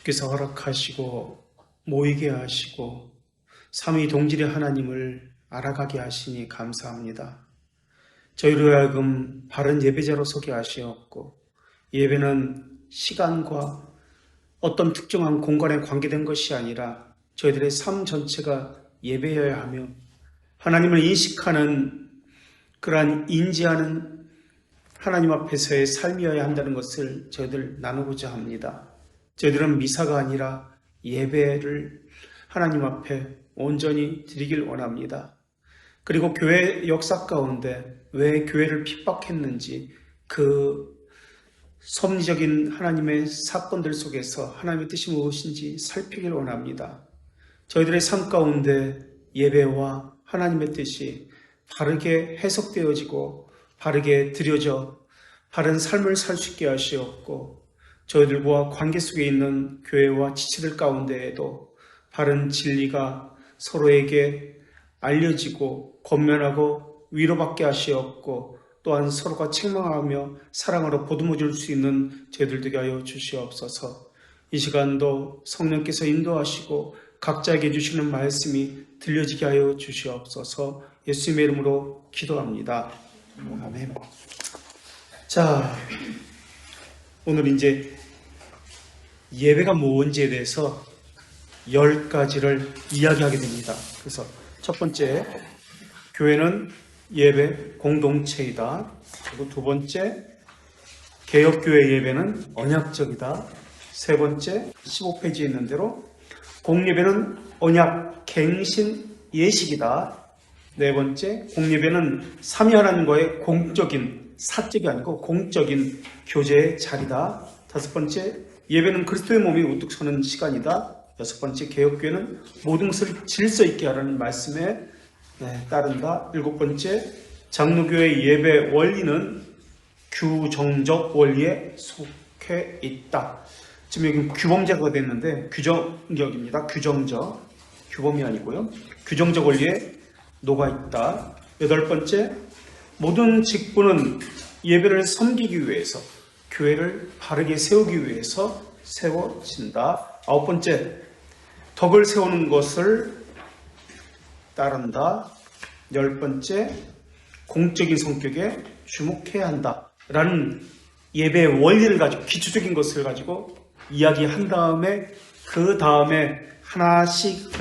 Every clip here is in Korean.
주께서 허락하시고 모이게 하시고 삼위 동질의 하나님을 알아가게 하시니 감사합니다. 저희로 하여금 바른 예배자로 서게 하시었고, 예배는 시간과 어떤 특정한 공간에 관계된 것이 아니라 저희들의 삶 전체가 예배여야 하며, 하나님을 인식하는, 그러한 인지하는 하나님 앞에서의 삶이어야 한다는 것을 저희들 나누고자 합니다. 저희들은 미사가 아니라 예배를 하나님 앞에 온전히 드리길 원합니다. 그리고 교회 역사 가운데 왜 교회를 핍박했는지, 그 섭리적인 하나님의 사건들 속에서 하나님의 뜻이 무엇인지 살피길 원합니다. 저희들의 삶 가운데 예배와 하나님의 뜻이 바르게 해석되어지고 바르게 드려져 바른 삶을 살 수 있게 하시었고, 저희들과 관계 속에 있는 교회와 지체들 가운데에도 바른 진리가 서로에게 알려지고 권면하고 위로받게 하시었고, 또한 서로가 책망하며 사랑으로 보듬어 줄 수 있는 저희들 되게 하여 주시옵소서. 이 시간도 성령께서 인도하시고 각자에게 주시는 말씀이 들려지게 하여 주시옵소서. 예수님의 이름으로 기도합니다. 아멘. 자, 오늘 이제 예배가 뭔지에 대해서 10가지를 이야기하게 됩니다. 그래서 첫 번째, 교회는 예배 공동체이다. 그리고 두 번째, 개혁교회 예배는 언약적이다. 세 번째, 15페이지에 있는 대로 공예배는 언약 갱신 예식이다. 네 번째, 공예배는 삼위 하나님과의 공적인, 사적이 아니고 공적인 교제의 자리다. 다섯 번째, 예배는 그리스도의 몸이 우뚝 서는 시간이다. 여섯 번째, 개혁교회는 모든 것을 질서 있게 하라는 말씀에 따른다. 일곱 번째, 장로교회 예배 원리는 규정적 원리에 속해 있다. 지금 여기 규범제가 됐는데 규정적입니다. 규정적, 규범이 아니고요. 규정적 원리에 녹아있다. 여덟 번째, 모든 직분은 예배를 섬기기 위해서, 교회를 바르게 세우기 위해서 세워진다. 아홉 번째, 덕을 세우는 것을 따른다. 열 번째, 공적인 성격에 주목해야 한다. 라는 예배의 원리를 가지고, 기초적인 것을 가지고 이야기한 다음에, 그 다음에 하나씩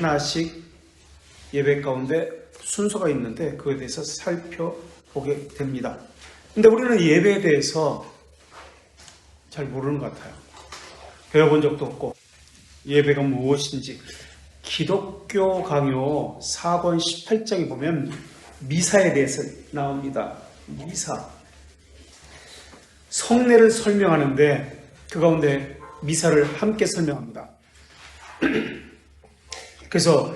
예배 가운데 순서가 있는데 그거에 대해서 살펴보게 됩니다. 근데 우리는 예배에 대해서 잘 모르는 것 같아요. 배워본 적도 없고, 예배가 무엇인지. 기독교 강요 4권 18장에 보면 미사에 대해서 나옵니다. 미사. 성례를 설명하는데 그 가운데 미사를 함께 설명합니다. 그래서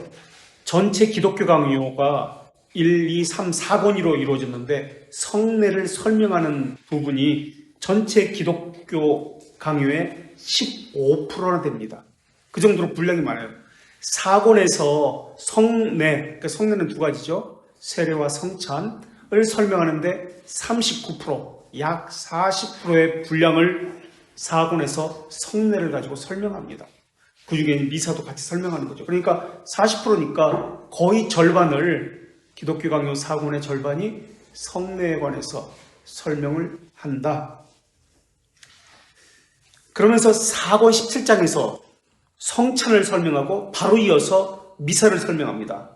전체 기독교 강요가 1, 2, 3, 4권으로 이루어졌는데 성례를 설명하는 부분이 전체 기독교 강요의 15%나 됩니다. 그 정도로 분량이 많아요. 4권에서 성례, 그러니까 성례는 두 가지죠. 세례와 성찬을 설명하는데 39%, 약 40%의 분량을 4권에서 성례를 가지고 설명합니다. 그 중에 미사도 같이 설명하는 거죠. 그러니까 40%니까 거의 절반을, 기독교 강요 4권의 절반이 성례에 관해서 설명을 한다. 그러면서 4권 17장에서 성찬을 설명하고 바로 이어서 미사를 설명합니다.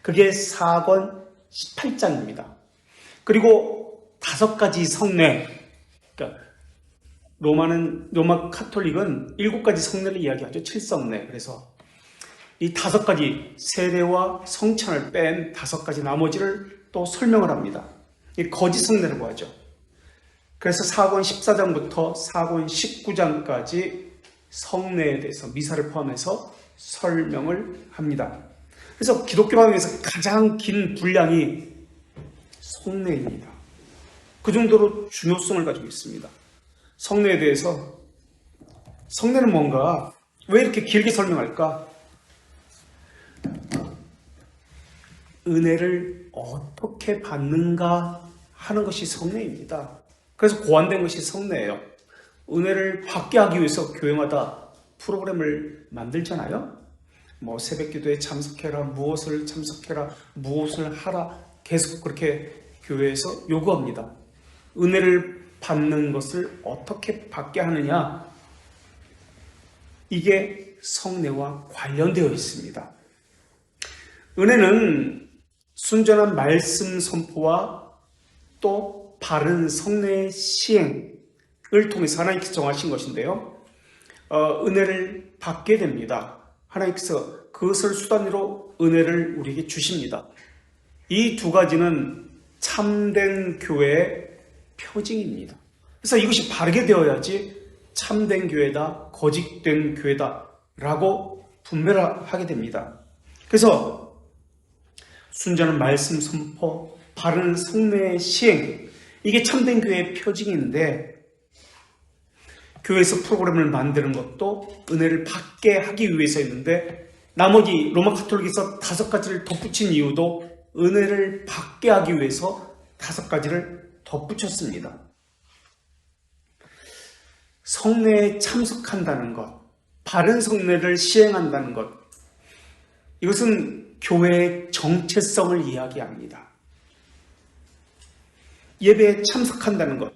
그게 4권 18장입니다. 그리고 5가지 성례, 그러니까 로마 카톨릭은 7가지 성례를 이야기하죠. 7성례. 그래서 이 5가지 세례와 성찬을 뺀 5가지 나머지를 또 설명을 합니다. 이 거짓 성례라고 하죠. 그래서 4권 14장부터 4권 19장까지 성례에 대해서 미사를 포함해서 설명을 합니다. 그래서 기독교 강요에서 가장 긴 분량이 성례입니다. 그 정도로 중요성을 가지고 있습니다. 성례에 대해서, 성례는 뭔가, 왜 이렇게 길게 설명할까? 은혜를 어떻게 받는가 하는 것이 성례입니다. 그래서 고안된 것이 성례예요. 은혜를 받게 하기 위해서 교행하다. 프로그램을 만들잖아요. 뭐 새벽기도에 참석해라, 무엇을 참석해라, 무엇을 하라, 계속 그렇게 교회에서 요구합니다. 은혜를 받는 것을 어떻게 받게 하느냐, 이게 성례와 관련되어 있습니다. 은혜는 순전한 말씀 선포와 또 바른 성례 시행을 통해서 하나님께서 정하신 것인데요. 은혜를 받게 됩니다. 하나님께서 그것을 수단으로 은혜를 우리에게 주십니다. 이 두 가지는 참된 교회의 표징입니다. 그래서 이것이 바르게 되어야지 참된 교회다, 거짓된 교회다 라고 분별하게 됩니다. 그래서 순전한 말씀 선포, 바른 성례 시행, 이게 참된 교회의 표징인데, 교회에서 프로그램을 만드는 것도 은혜를 받게 하기 위해서였는데, 나머지 로마 카톨릭에서 5가지를 덧붙인 이유도 은혜를 받게 하기 위해서 5가지를 덧붙였습니다. 성례에 참석한다는 것, 바른 성례를 시행한다는 것, 이것은 교회의 정체성을 이야기합니다. 예배에 참석한다는 것,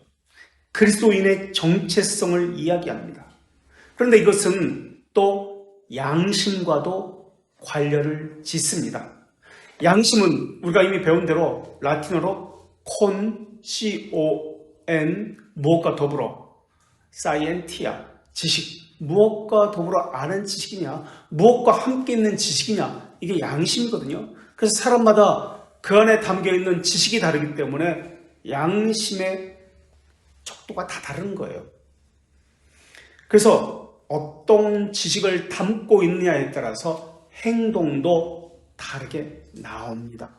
그리스도인의 정체성을 이야기합니다. 그런데 이것은 또 양심과도 관련을 짓습니다. 양심은 우리가 이미 배운 대로 라틴어로 con, C-O-N, 무엇과 더불어, scientia, 지식, 무엇과 더불어 아는 지식이냐, 무엇과 함께 있는 지식이냐, 이게 양심이거든요. 그래서 사람마다 그 안에 담겨있는 지식이 다르기 때문에 양심의 척도가 다 다른 거예요. 그래서 어떤 지식을 담고 있느냐에 따라서 행동도 다르게 나옵니다.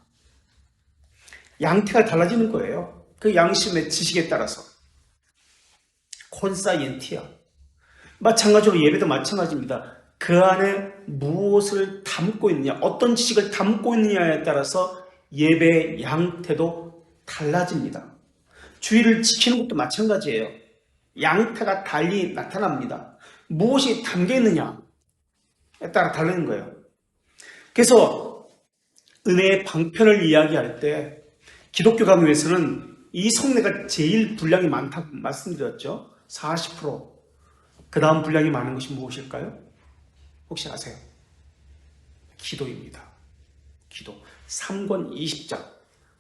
양태가 달라지는 거예요. 그 양심의 지식에 따라서. 콘사이엔티아. 마찬가지로 예배도 마찬가지입니다. 그 안에 무엇을 담고 있느냐, 어떤 지식을 담고 있느냐에 따라서 예배의 양태도 달라집니다. 주의를 지키는 것도 마찬가지예요. 양태가 달리 나타납니다. 무엇이 담겨 있느냐에 따라 다르는 거예요. 그래서 은혜의 방편을 이야기할 때 기독교 강요에서는 이 성례가 제일 분량이 많다고 말씀드렸죠. 40%. 그 다음 분량이 많은 것이 무엇일까요? 혹시 아세요? 기도입니다. 기도. 3권 20장.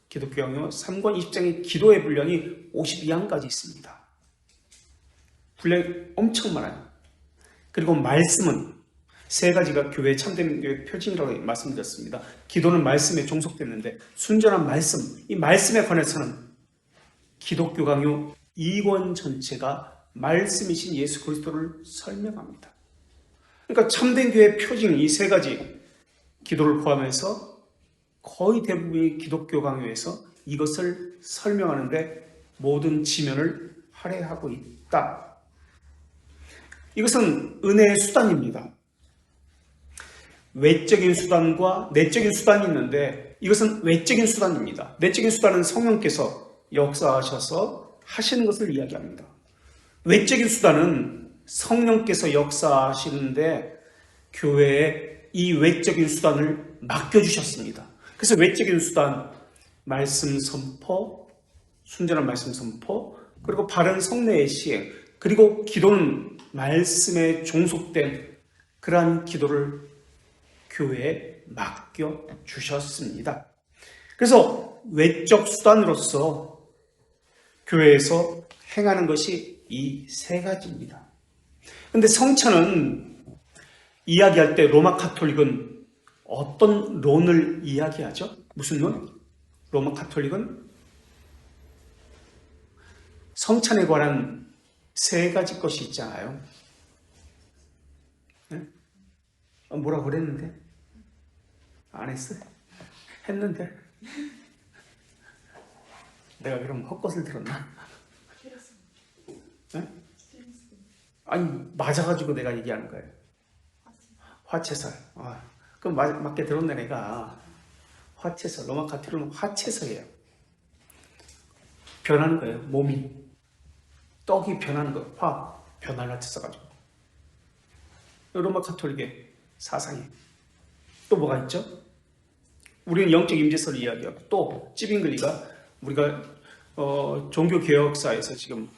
기독교 강요 3권 20장의 기도의 분량이 52항까지 있습니다. 분량이 엄청 많아요. 그리고 말씀은 3가지가 교회의 참된 교회의 표징이라고 말씀드렸습니다. 기도는 말씀에 종속됐는데 순전한 말씀, 이 말씀에 관해서는 기독교 강요 2권 전체가 말씀이신 예수 그리스도를 설명합니다. 그러니까 참된 교회의 표징, 이 3가지 기도를 포함해서 거의 대부분의 기독교 강요에서 이것을 설명하는데 모든 지면을 할애하고 있다. 이것은 은혜의 수단입니다. 외적인 수단과 내적인 수단이 있는데 이것은 외적인 수단입니다. 내적인 수단은 성령께서 역사하셔서 하시는 것을 이야기합니다. 외적인 수단은 성령께서 역사하시는데 교회에 이 외적인 수단을 맡겨주셨습니다. 그래서 외적인 수단, 말씀 선포, 순전한 말씀 선포, 그리고 바른 성례의 시행, 그리고 기도는 말씀에 종속된 그러한 기도를 교회에 맡겨주셨습니다. 그래서 외적 수단으로서 교회에서 행하는 것이 이 3가지입니다. 그런데 성찬은 이야기할 때 로마 카톨릭은 어떤 론을 이야기하죠? 무슨 론? 로마 카톨릭은 성찬에 관한 3가지 것이 있잖아요. 네? 뭐라고 그랬는데? 안 했어요? 했는데? 내가 그럼 헛것을 들었나? 네? 아니 맞아가지고 내가 얘기하는 거예요. 화채설. 그럼 맞게 들었네 내가. 화채설. 로마 카톨릭은 화채설이에요. 변하는 거예요. 몸이. 떡이 변하는 거예요. 변화를 써가지고. 로마 가톨릭의 사상이. 또 뭐가 있죠? 우리는 영적 임재설을 이야기하고, 또 찌빙글리가 우리가 종교개혁사에서 지금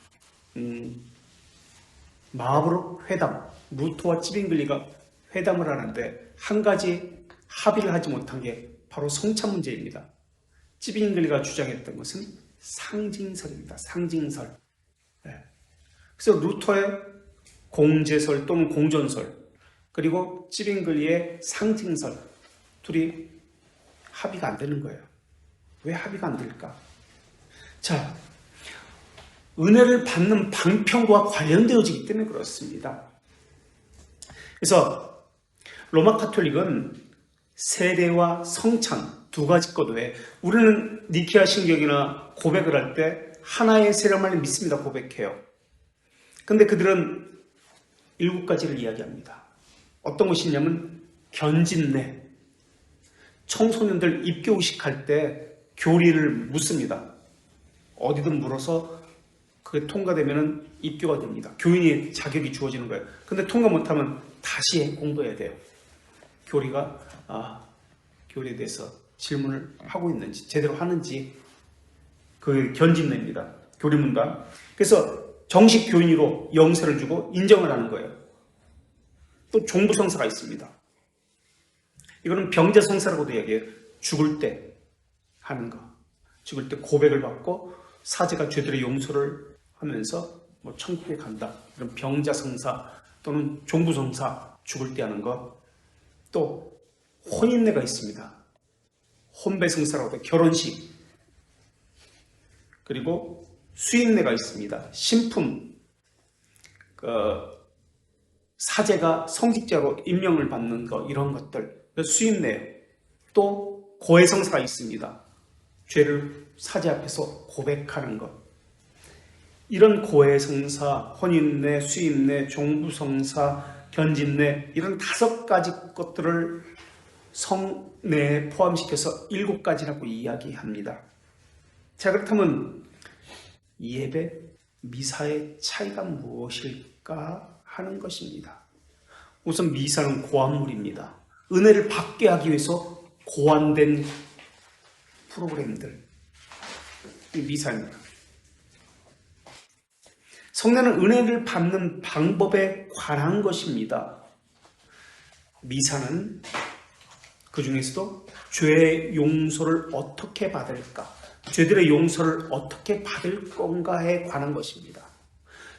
마하브로 회담, 루터와 찌빙글리가 회담을 하는데 한 가지 합의를 하지 못한 게 바로 성찬 문제입니다. 찌빙글리가 주장했던 것은 상징설입니다. 상징설. 그래서 루터의 공제설 또는 공전설, 그리고 찌빙글리의 상징설, 둘이 합의가 안 되는 거예요. 왜 합의가 안 될까? 자, 은혜를 받는 방편과 관련되어지기 때문에 그렇습니다. 그래서 로마 가톨릭은 세례와 성찬 두 가지 것 외에, 우리는 니케아 신경이나 고백을 할 때 하나의 세례만을 믿습니다. 고백해요. 근데 그들은 7가지를 이야기합니다. 어떤 것이 있냐면 견진내, 청소년들 입교의식할 때 교리를 묻습니다. 어디든 물어서 그게 통과되면 입교가 됩니다. 교인의 자격이 주어지는 거예요. 근데 통과 못하면 다시 공부해야 돼요. 교리에 대해서 질문을 하고 있는지, 제대로 하는지, 그 견진내입니다. 교리문단. 그래서 정식 교인으로 영세를 주고 인정을 하는 거예요. 또 종부성사가 있습니다. 이거는 병자성사라고도 이야기해요. 죽을 때 하는 거. 죽을 때 고백을 받고 사제가 죄들의 용서를 하면서 천국에 간다. 이런 병자성사 또는 종부성사, 죽을 때 하는 거. 또 혼인례가 있습니다. 혼배성사라고 해요. 결혼식. 그리고 수인례가 있습니다. 신품. 사제가 성직자로 임명을 받는 거, 이런 것들. 수인례. 또 고해성사가 있습니다. 죄를 사제 앞에서 고백하는 것. 이런 고해성사, 혼인례, 수인례, 종부성사, 견진례, 이런 5가지 것들을 성례에 포함시켜서 7가지라고 이야기합니다. 자, 그렇다면 예배, 미사의 차이가 무엇일까 하는 것입니다. 우선 미사는 고안물입니다. 은혜를 받게 하기 위해서 고안된 프로그램들, 이 미사입니다. 성례는 은혜를 받는 방법에 관한 것입니다. 미사는 그 중에서도 죄의 용서를 어떻게 받을까, 죄들의 용서를 어떻게 받을 건가에 관한 것입니다.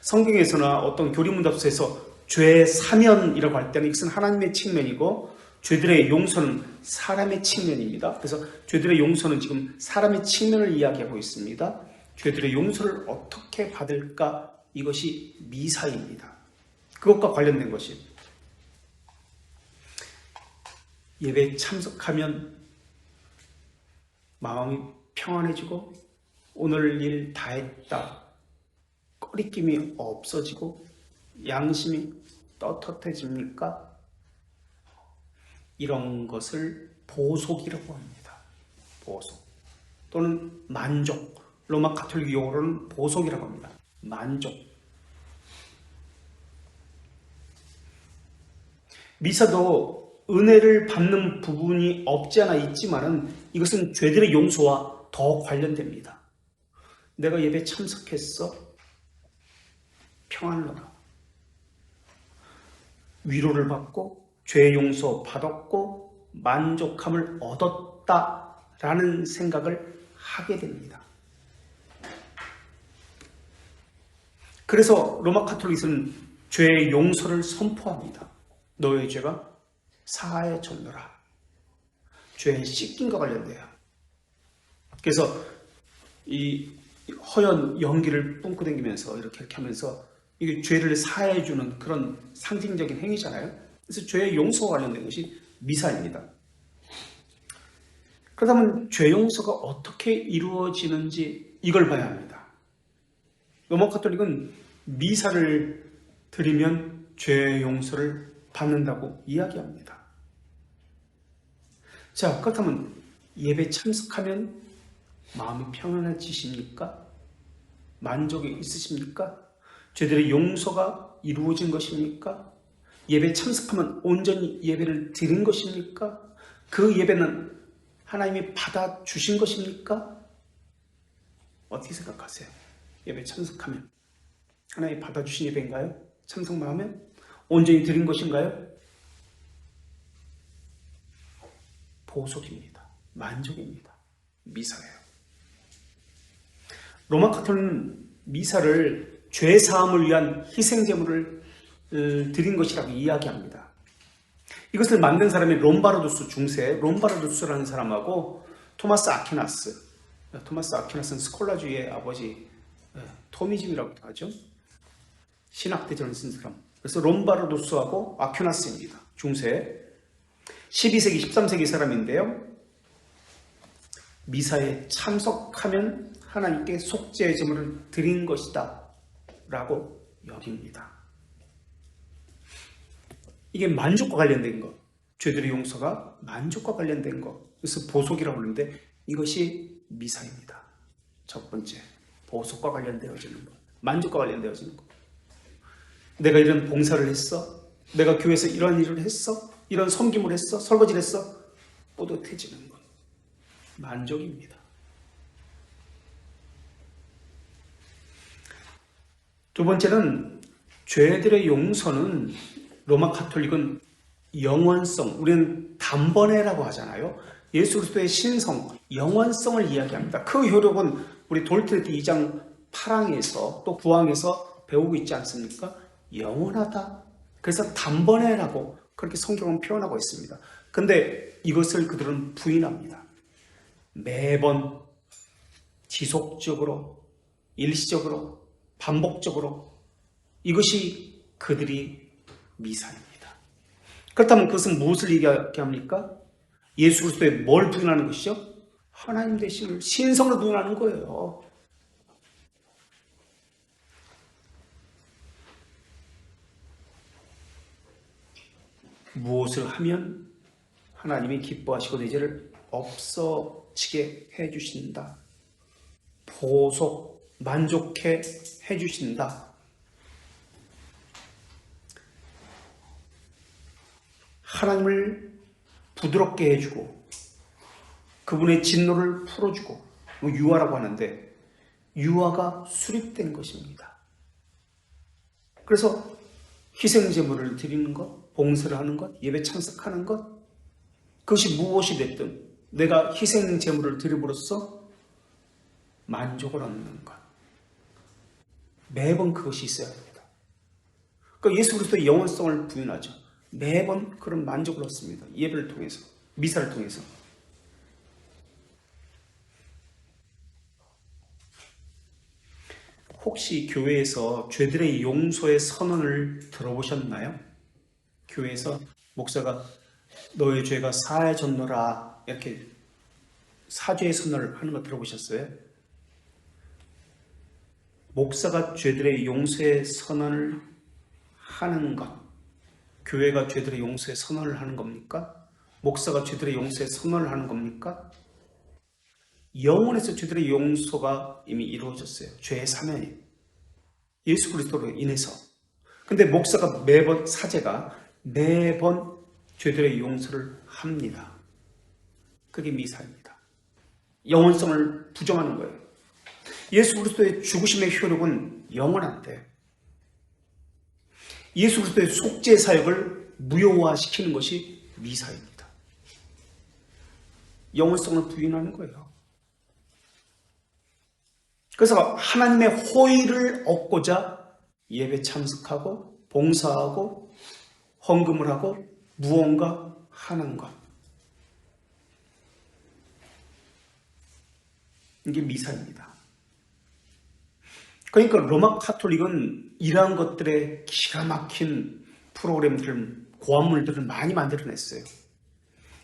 성경에서나 어떤 교리문답서에서 죄의 사면이라고 할 때는 이것은 하나님의 측면이고, 죄들의 용서는 사람의 측면입니다. 그래서 죄들의 용서는 지금 사람의 측면을 이야기하고 있습니다. 죄들의 용서를 어떻게 받을까, 이것이 미사입니다. 그것과 관련된 것이, 예배에 참석하면 마음이 평안해지고 오늘 일 다 했다, 꺼리낌이 없어지고 양심이 떳떳해집니까? 이런 것을 보속이라고 합니다. 보속 또는 만족, 로마 가톨릭 용어로는 보속이라고 합니다. 만족. 미사도 은혜를 받는 부분이 없지 않아 있지만은 이것은 죄들의 용서와 더 관련됩니다. 내가 예배 참석했어, 평안을 얻어, 위로를 받고 죄 용서 받았고 만족함을 얻었다라는 생각을 하게 됩니다. 그래서 로마 가톨릭은 죄의 용서를 선포합니다. 너의 죄가 사하여졌노라. 죄의 씻김과 관련돼요. 그래서 이 허연 연기를 뿜고 다니면서 이렇게 하면서 이게 죄를 사해주는 그런 상징적인 행위잖아요. 그래서 죄의 용서와 관련된 것이 미사입니다. 그렇다면 죄 용서가 어떻게 이루어지는지 이걸 봐야 합니다. 로마 가톨릭은 미사를 드리면 죄 용서를 받는다고 이야기합니다. 자, 그렇다면 예배 참석하면 마음이 평안해지십니까? 만족이 있으십니까? 죄들의 용서가 이루어진 것입니까? 예배 참석하면 온전히 예배를 드린 것입니까? 그 예배는 하나님이 받아주신 것입니까? 어떻게 생각하세요? 예배 참석하면 하나님이 받아주신 예배인가요? 참석만 하면? 온전히 드린 것인가요? 보속입니다. 만족입니다. 미사예요. 로마 카톨릭은 미사를 죄 사함을 위한 희생 제물을 드린 것이라고 이야기합니다. 이것을 만든 사람이 롬바르두스 중세, 롬바르두스라는 사람하고 토마스 아퀴나스는 스콜라주의의 아버지, 토미즘이라고 하죠. 신학대전을 쓴 사람. 그래서 롬바르두스하고 아퀴나스입니다. 중세 12세기, 13세기 사람인데요. 미사에 참석하면 하나님께 속죄의 제물을 드린 것이다 라고 여깁니다. 이게 만족과 관련된 것, 죄들의 용서가 만족과 관련된 것, 그래서 보속이라고 하는데 이것이 미사입니다. 첫 번째, 보속과 관련되어지는 것, 만족과 관련되어지는 것. 내가 이런 봉사를 했어? 내가 교회에서 이런 일을 했어? 이런 섬김을 했어? 설거지를 했어? 뿌듯해지는 것, 만족입니다. 두 번째는 죄들의 용서는 로마 카톨릭은 영원성, 우리는 단번에라고 하잖아요. 예수 그리스도의 신성, 영원성을 이야기합니다. 그 효력은 우리 돌트레티 2장 8항에서 또 9항에서 배우고 있지 않습니까? 영원하다. 그래서 단번에라고 그렇게 성경은 표현하고 있습니다. 근데 이것을 그들은 부인합니다. 매번 지속적으로, 일시적으로, 반복적으로 이것이 그들이 미사입니다. 그렇다면 그것은 무엇을 얘기합니까? 예수 그리스도에 뭘 부인하는 것이죠? 하나님 되심을, 신성을 부인하는 거예요. 무엇을 하면 하나님이 기뻐하시고 내 죄를 없어지게 해주신다. 보속, 만족해 해주신다. 하나님을 부드럽게 해주고 그분의 진노를 풀어주고 유아라고 하는데 유아가 수립된 것입니다. 그래서 희생제물을 드리는 것, 봉사를 하는 것, 예배 참석하는 것, 그것이 무엇이 됐든 내가 희생제물을 드림으로써 만족을 얻는 것, 매번 그것이 있어야 합니다. 그러니까 예수 그리스도의 영원성을 부인하죠. 매번 그런 만족을 얻습니다. 예배를 통해서, 미사를 통해서. 혹시 교회에서 죄들의 용서의 선언을 들어보셨나요? 교회에서 목사가 너의 죄가 사해졌노라 이렇게 사죄의 선언을 하는 거 들어보셨어요? 목사가 죄들의 용서의 선언을 하는 것, 교회가 죄들의 용서의 선언을 하는 겁니까? 목사가 죄들의 용서의 선언을 하는 겁니까? 영원에서 죄들의 용서가 이미 이루어졌어요. 죄의 사면이 예수 그리스도로 인해서. 근데 목사가 매번, 사제가 매번 죄들의 용서를 합니다. 그게 미사입니다. 영원성을 부정하는 거예요. 예수 그리스도의 죽으심의 효력은 영원한데 예수 그리스도의 속죄 사역을 무효화시키는 것이 미사입니다. 영원성을 부인하는 거예요. 그래서 하나님의 호의를 얻고자 예배 참석하고 봉사하고 헌금을 하고 무언가 하는 것. 이게 미사입니다. 그러니까 로마 카톨릭은 이러한 것들의 기가 막힌 프로그램들을, 고안물들을 많이 만들어냈어요.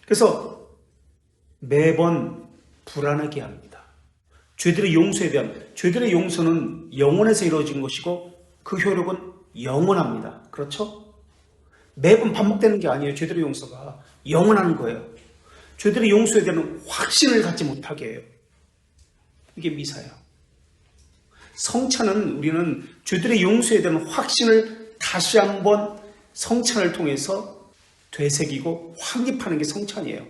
그래서 매번 불안하게 합니다. 죄들의 용서에 대한, 죄들의 용서는 영원에서 이루어진 것이고 그 효력은 영원합니다. 그렇죠? 매번 반복되는 게 아니에요. 죄들의 용서가 영원한 거예요. 죄들의 용서에 대한 확신을 갖지 못하게 해요. 이게 미사예요. 성찬은 우리는 죄들의 용서에 대한 확신을 다시 한번 성찬을 통해서 되새기고 확립하는 게 성찬이에요.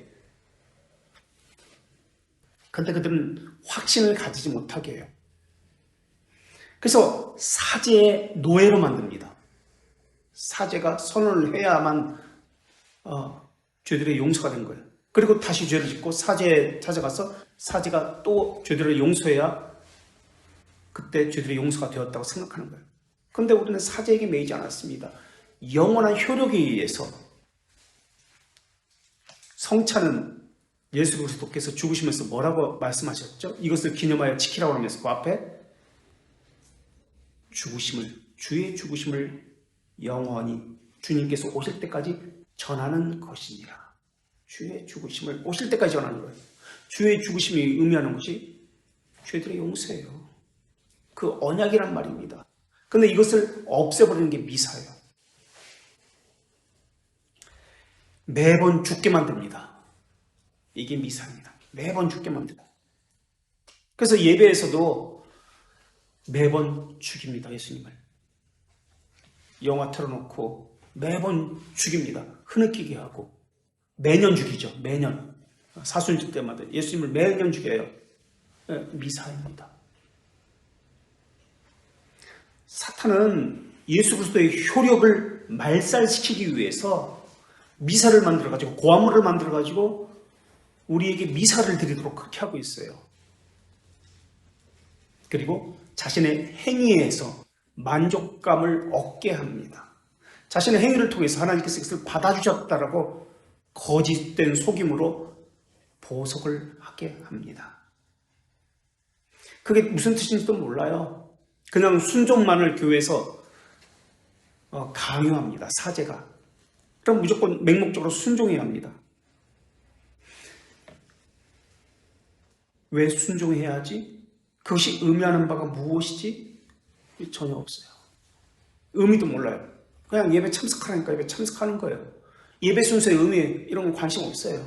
그런데 그들은 확신을 가지지 못하게 해요. 그래서 사제의 노예로 만듭니다. 사제가 선언을 해야만 죄들의 용서가 된 거예요. 그리고 다시 죄를 짓고 사제에 찾아가서 사제가 또 죄들을 용서해야 그때 죄들의 용서가 되었다고 생각하는 거예요. 그런데 우리는 사제에게 매이지 않았습니다. 영원한 효력에 의해서 성찬은 예수 그리스도께서 죽으시면서 뭐라고 말씀하셨죠? 이것을 기념하여 지키라고 하면서 그 앞에 주의 죽으심을 영원히 주님께서 오실 때까지 전하는 것이니라. 주의 죽으심을 오실 때까지 전하는 거예요. 주의 죽으심이 의미하는 것이 죄들의 용서예요. 그 언약이란 말입니다. 그런데 이것을 없애버리는 게 미사예요. 매번 죽게 만듭니다. 이게 미사입니다. 매번 죽게 만듭니다. 그래서 예배에서도 매번 죽입니다. 예수님을. 영화 틀어놓고 매번 죽입니다. 흐느끼게 하고. 매년 죽이죠. 매년. 사순절 때마다 예수님을 매년 죽여요. 미사입니다. 사탄은 예수 그리스도의 효력을 말살시키기 위해서 미사를 만들어가지고 고아물을 만들어가지고 우리에게 미사를 드리도록 그렇게 하고 있어요. 그리고 자신의 행위에서 만족감을 얻게 합니다. 자신의 행위를 통해서 하나님께서 이것을 받아주셨다라고 거짓된 속임으로 보석을 하게 합니다. 그게 무슨 뜻인지도 몰라요. 그냥 순종만을 교회에서 강요합니다. 사제가. 그럼 무조건 맹목적으로 순종해야 합니다. 왜 순종해야 하지? 그것이 의미하는 바가 무엇이지? 전혀 없어요. 의미도 몰라요. 그냥 예배 참석하라니까 예배 참석하는 거예요. 예배 순서의 의미 이런 건 관심 없어요.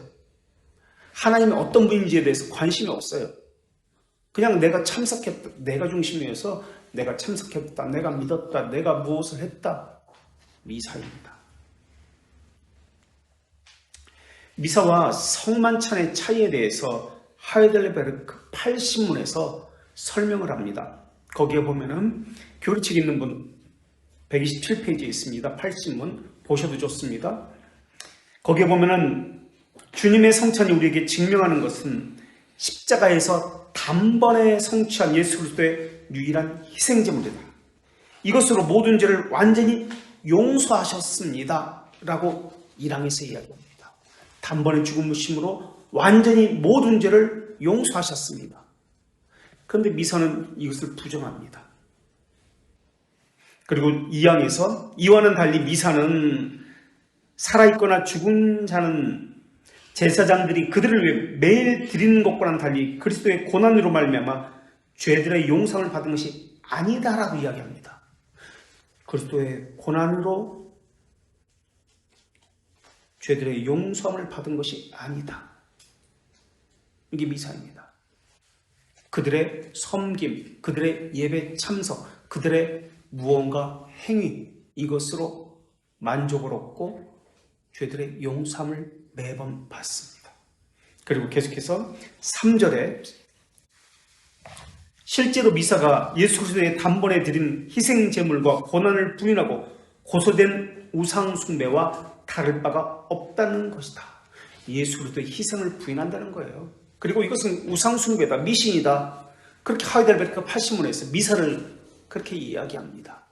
하나님이 어떤 분인지에 대해서 관심이 없어요. 그냥 내가 참석했다. 내가 중심이어서 내가 참석했다. 내가 믿었다. 내가 무엇을 했다. 미사입니다. 미사와 성만찬의 차이에 대해서 하이델베르크 80문에서 설명을 합니다. 거기에 보면은 교리책 있는 분 127페이지에 있습니다. 80문 보셔도 좋습니다. 거기에 보면은 주님의 성찬이 우리에게 증명하는 것은 십자가에서 단번에 성취한 예수 그리스도의 유일한 희생제물이다. 이것으로 모든 죄를 완전히 용서하셨습니다. 라고 1항에서 이야기합니다. 단번에 죽음으심으로 완전히 모든 죄를 용서하셨습니다. 그런데 미사는 이것을 부정합니다. 그리고 2항에서 이와는 달리 미사는 살아있거나 죽은 자는 제사장들이 그들을 위해 매일 드리는 것과는 달리 그리스도의 고난으로 말미암아 죄들의 용서를 받은 것이 아니다라고 이야기합니다. 그리스도의 고난으로 죄들의 용서함을 받은 것이 아니다. 이게 미사입니다. 그들의 섬김, 그들의 예배 참석, 그들의 무언가 행위 이것으로 만족을 얻고 죄들의 용서함을 매번 받습니다. 그리고 계속해서 3절에 실제로 미사가 예수 그리스도의 단번에 드린 희생 제물과 고난을 부인하고 고소된 우상 숭배와 다를 바가 없다는 것이다. 예수 그리스도의 희생을 부인한다는 거예요. 그리고 이것은 우상 숭배다, 미신이다. 그렇게 하이델베르크 80문에서 미사를 그렇게 이야기합니다.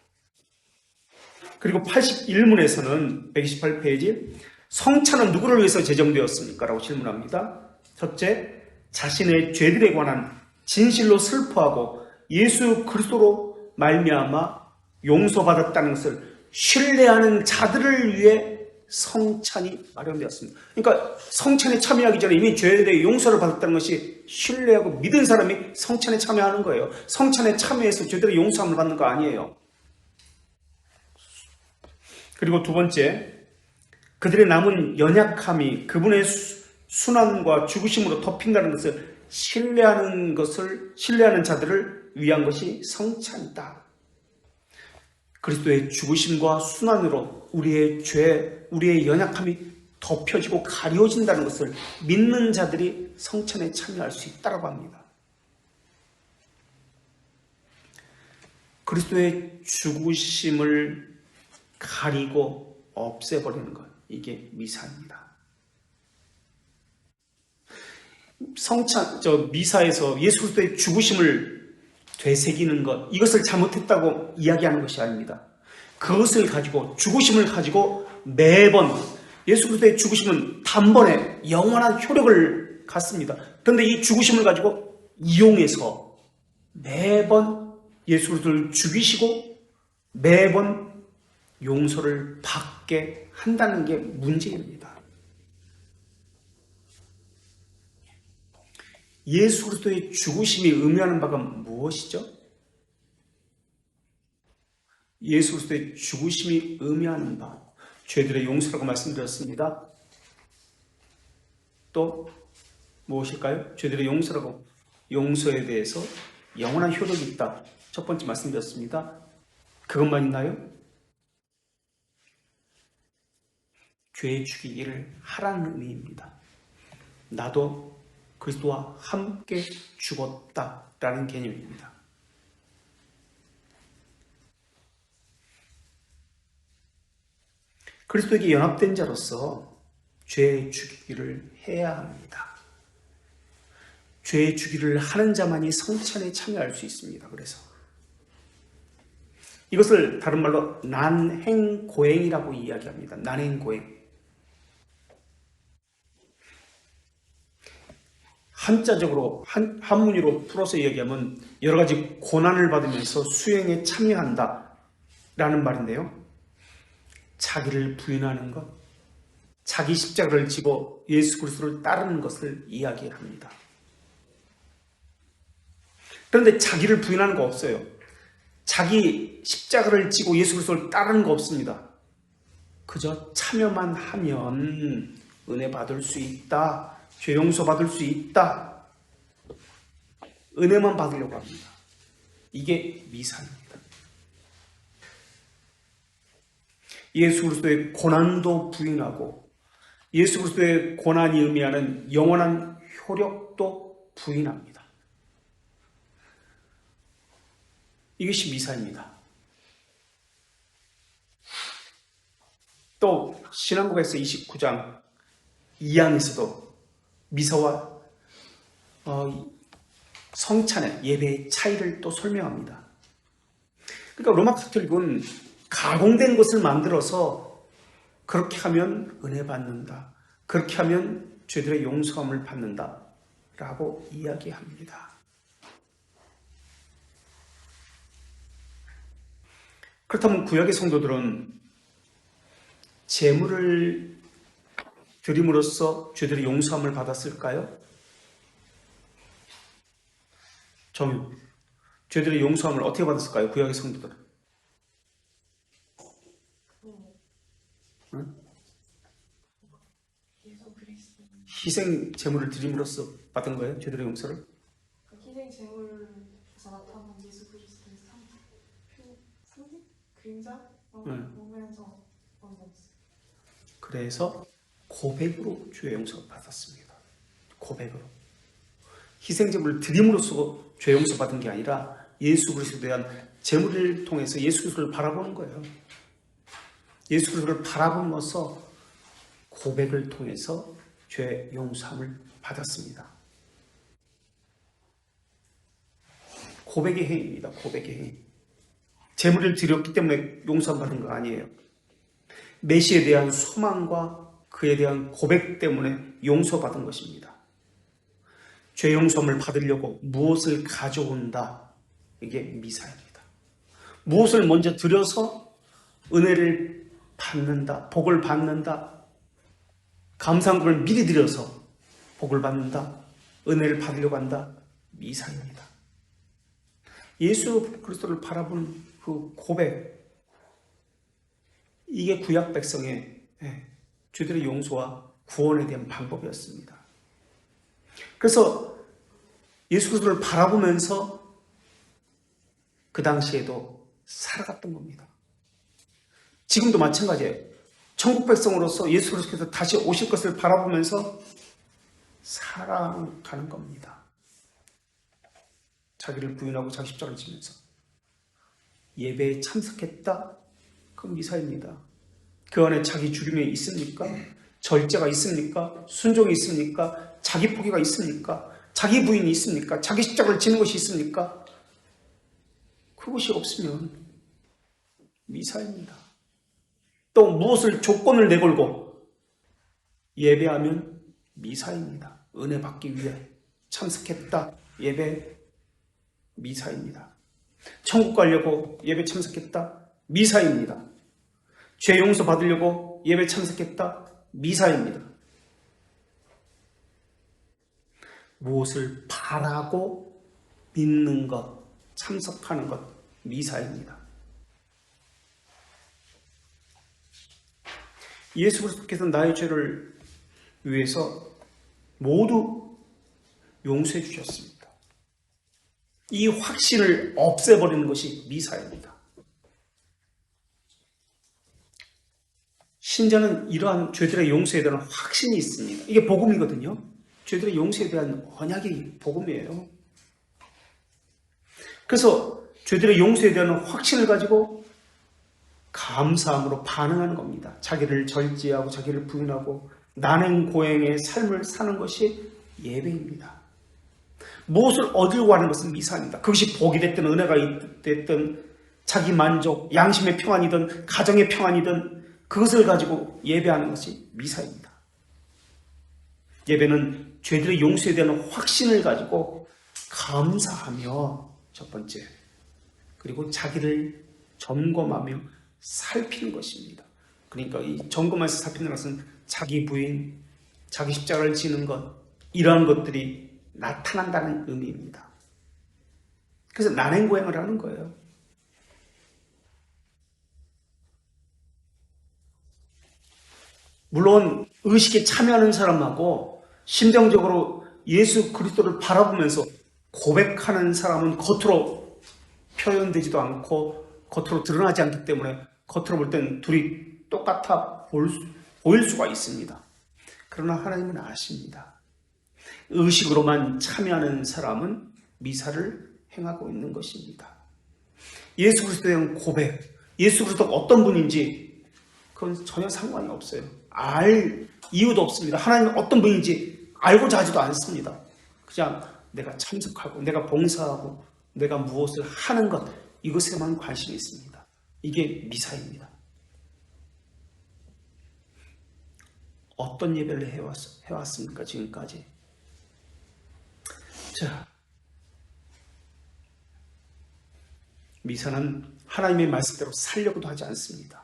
그리고 81문에서는 128페이지 성찬은 누구를 위해서 제정되었습니까? 라고 질문합니다. 첫째, 자신의 죄들에 관한 진실로 슬퍼하고 예수 그리스도로 말미암아 용서받았다는 것을 신뢰하는 자들을 위해 성찬이 마련되었습니다. 그러니까 성찬에 참여하기 전에 이미 죄들의 용서를 받았다는 것이 신뢰하고 믿은 사람이 성찬에 참여하는 거예요. 성찬에 참여해서 죄들의 용서함을 받는 거 아니에요. 그리고 두 번째, 그들의 남은 연약함이 그분의 순환과 죽으심으로 덮인다는 것을 신뢰하는 자들을 위한 것이 성찬이다. 그리스도의 죽으심과 순환으로 우리의 죄, 우리의 연약함이 덮여지고 가려진다는 것을 믿는 자들이 성찬에 참여할 수 있다고 합니다. 그리스도의 죽으심을 가리고 없애버리는 것, 이게 미사입니다. 미사에서 예수 그리스도의 죽으심을 되새기는 것, 이것을 잘못했다고 이야기하는 것이 아닙니다. 그것을 가지고, 죽으심을 가지고 매번, 예수 그리스도의 죽으심은 단번에 영원한 효력을 갖습니다. 그런데 이 죽으심을 가지고 이용해서 매번 예수 그리스도를 죽이시고 매번 용서를 받게 한다는 게 문제입니다. 예수 그리스도의 죽으심이 의미하는 바가 무엇이죠? 예수 그리스도의 죽으심이 의미하는 바, 죄들의 용서라고 말씀드렸습니다. 또 무엇일까요? 죄들의 용서에 대해서 영원한 효력이 있다. 첫 번째 말씀드렸습니다. 그것만 있나요? 죄 죽이기를 하라는 의미입니다. 나도 그리스도와 함께 죽었다라는 개념입니다. 그리스도에게 연합된 자로서 죄 죽이기를 해야 합니다. 죄 죽이기를 하는 자만이 성찬에 참여할 수 있습니다. 그래서 이것을 다른 말로 난행고행이라고 이야기합니다. 난행고행. 한자적으로 한문으로 풀어서 이야기하면 여러 가지 고난을 받으면서 수행에 참여한다 라는 말인데요. 자기를 부인하는 것, 자기 십자가를 지고 예수 그리스도를 따르는 것을 이야기합니다. 그런데 자기를 부인하는 거 없어요. 자기 십자가를 지고 예수 그리스도를 따르는 거 없습니다. 그저 참여만 하면 은혜 받을 수 있다. 죄 용서 받을 수 있다. 은혜만 받으려고 합니다. 이게 미사입니다. 예수 그리스도의 고난도 부인하고 예수 그리스도의 고난이 의미하는 영원한 효력도 부인합니다. 이것이 미사입니다. 또 신앙국에서 29장 2항에서도 미사와 성찬의 예배의 차이를 또 설명합니다. 그러니까 로마 가톨릭은 가공된 것을 만들어서 그렇게 하면 은혜 받는다. 그렇게 하면 죄들의 용서함을 받는다. 라고 이야기합니다. 그렇다면 구약의 성도들은 제물을 드림으로써 죄들의 용서함을 받았을까요? 정유, 죄들의 용서함을 어떻게 받았을까요? 구약의 성도들은? 응? 희생 제물을 드림으로써 받은 거예요? 죄들의 용서를? 희생 제물에서 나타난 예수 그리스도의 상징? 그림자? 보면서 만났어요. 그래서 고백으로 죄 용서를 받았습니다. 고백으로. 희생 제물을 드림으로써 죄 용서 받은 게 아니라 예수 그리스도에 대한 제물을 통해서 예수 그리스도를 바라보는 거예요. 예수 그리스도를 바라보면서 고백을 통해서 죄 용서함을 받았습니다. 고백의 행위입니다. 고백의 행위. 제물을 드렸기 때문에 용서함 받은 거 아니에요. 메시에 대한 소망과 그에 대한 고백 때문에 용서받은 것입니다. 죄 용서함을 받으려고 무엇을 가져온다. 이게 미사입니다. 무엇을 먼저 드려서 은혜를 받는다. 복을 받는다. 감사함을 미리 드려서 복을 받는다. 은혜를 받으려고 한다. 미사입니다. 예수 그리스도를 바라본 그 고백, 이게 구약 백성의 죄들의 용서와 구원에 대한 방법이었습니다. 그래서 예수 그리스도를 바라보면서 그 당시에도 살아갔던 겁니다. 지금도 마찬가지예요. 천국 백성으로서 예수 그리스도께서 다시 오실 것을 바라보면서 살아가는 겁니다. 자기를 부인하고 자기 십자가를 지면서 예배에 참석했다? 그건 미사입니다. 그 안에 자기 주림이 있습니까? 절제가 있습니까? 순종이 있습니까? 자기 포기가 있습니까? 자기 부인이 있습니까? 자기 십자가를 지는 것이 있습니까? 그것이 없으면 미사입니다. 또 무엇을 조건을 내걸고 예배하면 미사입니다. 은혜 받기 위해 참석했다. 예배 미사입니다. 천국 가려고 예배 참석했다. 미사입니다. 죄 용서 받으려고 예배 참석했다. 미사입니다. 무엇을 바라고 믿는 것, 참석하는 것, 미사입니다. 예수 그리스도께서 나의 죄를 위해서 모두 용서해 주셨습니다. 이 확신을 없애버리는 것이 미사입니다. 신자는 이러한 죄들의 용서에 대한 확신이 있습니다. 이게 복음이거든요. 죄들의 용서에 대한 언약이 복음이에요. 그래서 죄들의 용서에 대한 확신을 가지고 감사함으로 반응하는 겁니다. 자기를 절제하고 자기를 부인하고 난행고행의 삶을 사는 것이 예배입니다. 무엇을 얻으려고 하는 것은 미사입니다. 그것이 복이 됐든 은혜가 됐든 자기 만족, 양심의 평안이든 가정의 평안이든 그것을 가지고 예배하는 것이 미사입니다. 예배는 죄들의 용서에 대한 확신을 가지고 감사하며 첫 번째, 그리고 자기를 점검하며 살피는 것입니다. 그러니까 이 점검해서 살피는 것은 자기 부인, 자기 십자가를 지는 것, 이러한 것들이 나타난다는 의미입니다. 그래서 난행고행을 하는 거예요. 물론 의식에 참여하는 사람하고 심정적으로 예수 그리스도를 바라보면서 고백하는 사람은 겉으로 표현되지도 않고 겉으로 드러나지 않기 때문에 겉으로 볼 때는 둘이 똑같아 보일 수가 있습니다. 그러나 하나님은 아십니다. 의식으로만 참여하는 사람은 미사를 행하고 있는 것입니다. 예수 그리스도에 대한 고백, 예수 그리스도가 어떤 분인지 그건 전혀 상관이 없어요. 알 이유도 없습니다. 하나님은 어떤 분인지 알고자 하지도 않습니다. 그냥 내가 참석하고 내가 봉사하고 내가 무엇을 하는 것, 이것에만 관심이 있습니다. 이게 미사입니다. 어떤 예배를 해왔습니까? 지금까지. 자, 미사는 하나님의 말씀대로 살려고도 하지 않습니다.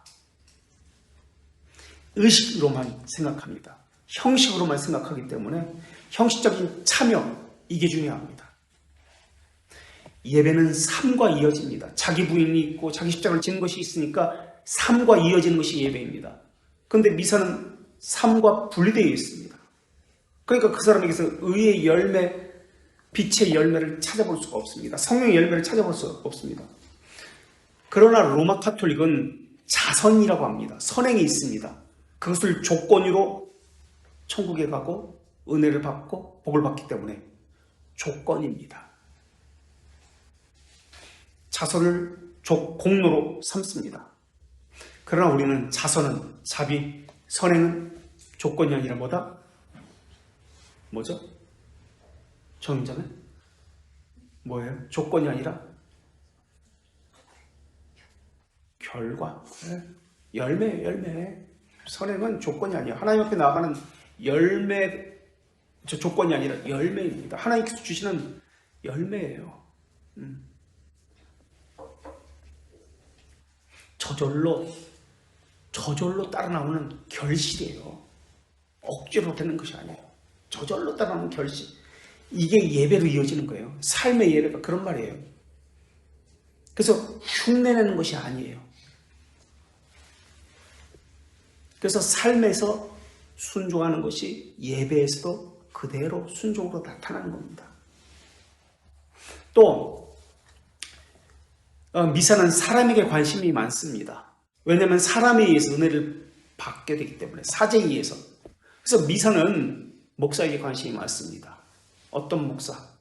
의식으로만 생각합니다. 형식으로만 생각하기 때문에 형식적인 참여, 이게 중요합니다. 예배는 삶과 이어집니다. 자기 부인이 있고 자기 십자가를 지는 것이 있으니까 삶과 이어지는 것이 예배입니다. 그런데 미사는 삶과 분리되어 있습니다. 그러니까 그 사람에게서 의의 열매, 빛의 열매를 찾아볼 수가 없습니다. 성령의 열매를 찾아볼 수 없습니다. 그러나 로마 카톨릭은 자선이라고 합니다. 선행이 있습니다. 그것을 조건으로 천국에 가고 은혜를 받고 복을 받기 때문에 조건입니다. 자선을 공로로 삼습니다. 그러나 우리는 자선은 자비, 선행은 조건이 아니라 뭐죠? 정의자는 뭐예요? 조건이 아니라 결과, 열매예요, 열매. 선행은 조건이 아니에요. 하나님 앞에 나아가는 열매, 조건이 아니라 열매입니다. 하나님께서 주시는 열매예요. 저절로 따라 나오는 결실이에요. 억지로 되는 것이 아니에요. 저절로 따라 나오는 결실. 이게 예배로 이어지는 거예요. 삶의 예배가 그런 말이에요. 그래서 흉내내는 것이 아니에요. 그래서 삶에서 순종하는 것이 예배에서도 그대로 순종으로 나타나는 겁니다. 또 미사는 사람에게 관심이 많습니다. 왜냐하면 사람에 의해서 은혜를 받게 되기 때문에, 사제에 의해서. 그래서 미사는 목사에게 관심이 많습니다. 어떤 목사?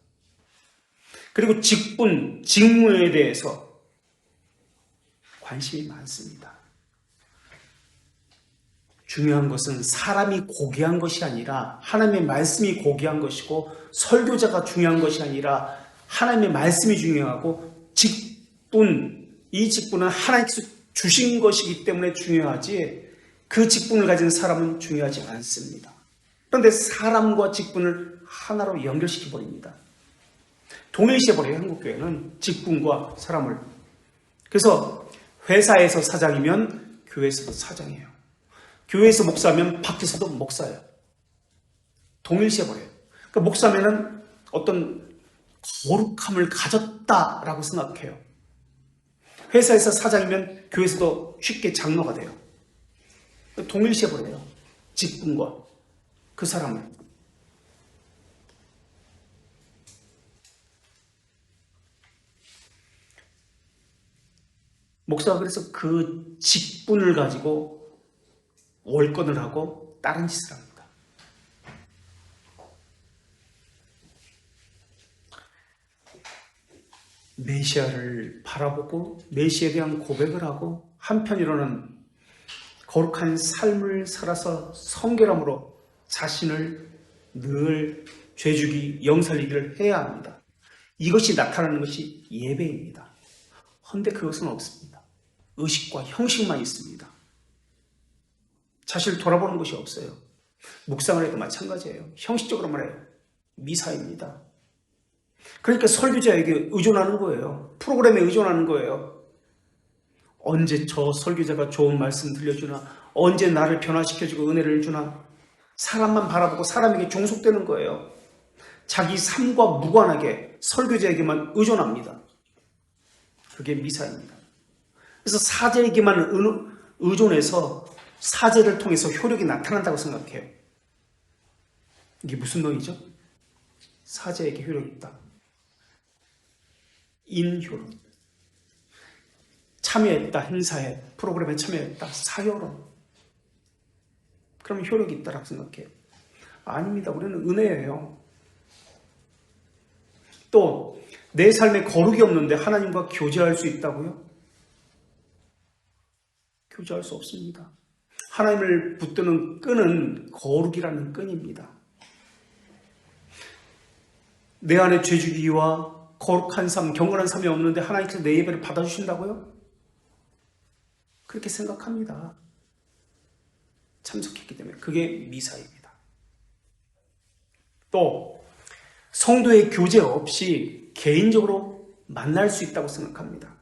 그리고 직분, 직무에 대해서 관심이 많습니다. 중요한 것은 사람이 고귀한 것이 아니라 하나님의 말씀이 고귀한 것이고, 설교자가 중요한 것이 아니라 하나님의 말씀이 중요하고, 직분, 이 직분은 하나님께서 주신 것이기 때문에 중요하지, 그 직분을 가진 사람은 중요하지 않습니다. 그런데 사람과 직분을 하나로 연결시켜버립니다. 동일시해버려요, 한국교회는 직분과 사람을. 그래서 회사에서 사장이면 교회에서도 사장이에요. 교회에서 목사면 밖에서도 목사예요. 동일시해버려요. 그러니까 목사면은 어떤 거룩함을 가졌다라고 생각해요. 회사에서 사장이면 교회에서도 쉽게 장로가 돼요. 동일시해버려요. 직분과 그 사람을. 목사가 그래서 그 직분을 가지고 월권을 하고 다른 짓을 합니다. 메시아를 바라보고 메시아에 대한 고백을 하고, 한편으로는 거룩한 삶을 살아서 성결함으로 자신을 늘 죄주기, 영살리기를 해야 합니다. 이것이 나타나는 것이 예배입니다. 그런데 그것은 없습니다. 의식과 형식만 있습니다. 자신을 돌아보는 것이 없어요. 묵상을 해도 마찬가지예요. 형식적으로만 해요. 미사입니다. 그러니까 설교자에게 의존하는 거예요. 프로그램에 의존하는 거예요. 언제 저 설교자가 좋은 말씀 들려주나, 언제 나를 변화시켜주고 은혜를 주나, 사람만 바라보고 사람에게 종속되는 거예요. 자기 삶과 무관하게 설교자에게만 의존합니다. 그게 미사입니다. 그래서 사제에게만 의존해서 사제를 통해서 효력이 나타난다고 생각해요. 이게 무슨 논의죠? 사제에게 효력이 있다. 인효론. 참여했다, 행사에, 프로그램에 참여했다, 사효론. 그러면 효력이 있다라고 생각해요. 아닙니다. 우리는 은혜예요. 또 내 삶에 거룩이 없는데 하나님과 교제할 수 있다고요? 교제할 수 없습니다. 하나님을 붙드는 끈은 거룩이라는 끈입니다. 내 안에 죄주기와 거룩한 삶, 경건한 삶이 없는데 하나님께서 내 예배를 받아주신다고요? 그렇게 생각합니다. 참석했기 때문에. 그게 미사입니다. 또 성도의 교제 없이 개인적으로 만날 수 있다고 생각합니다.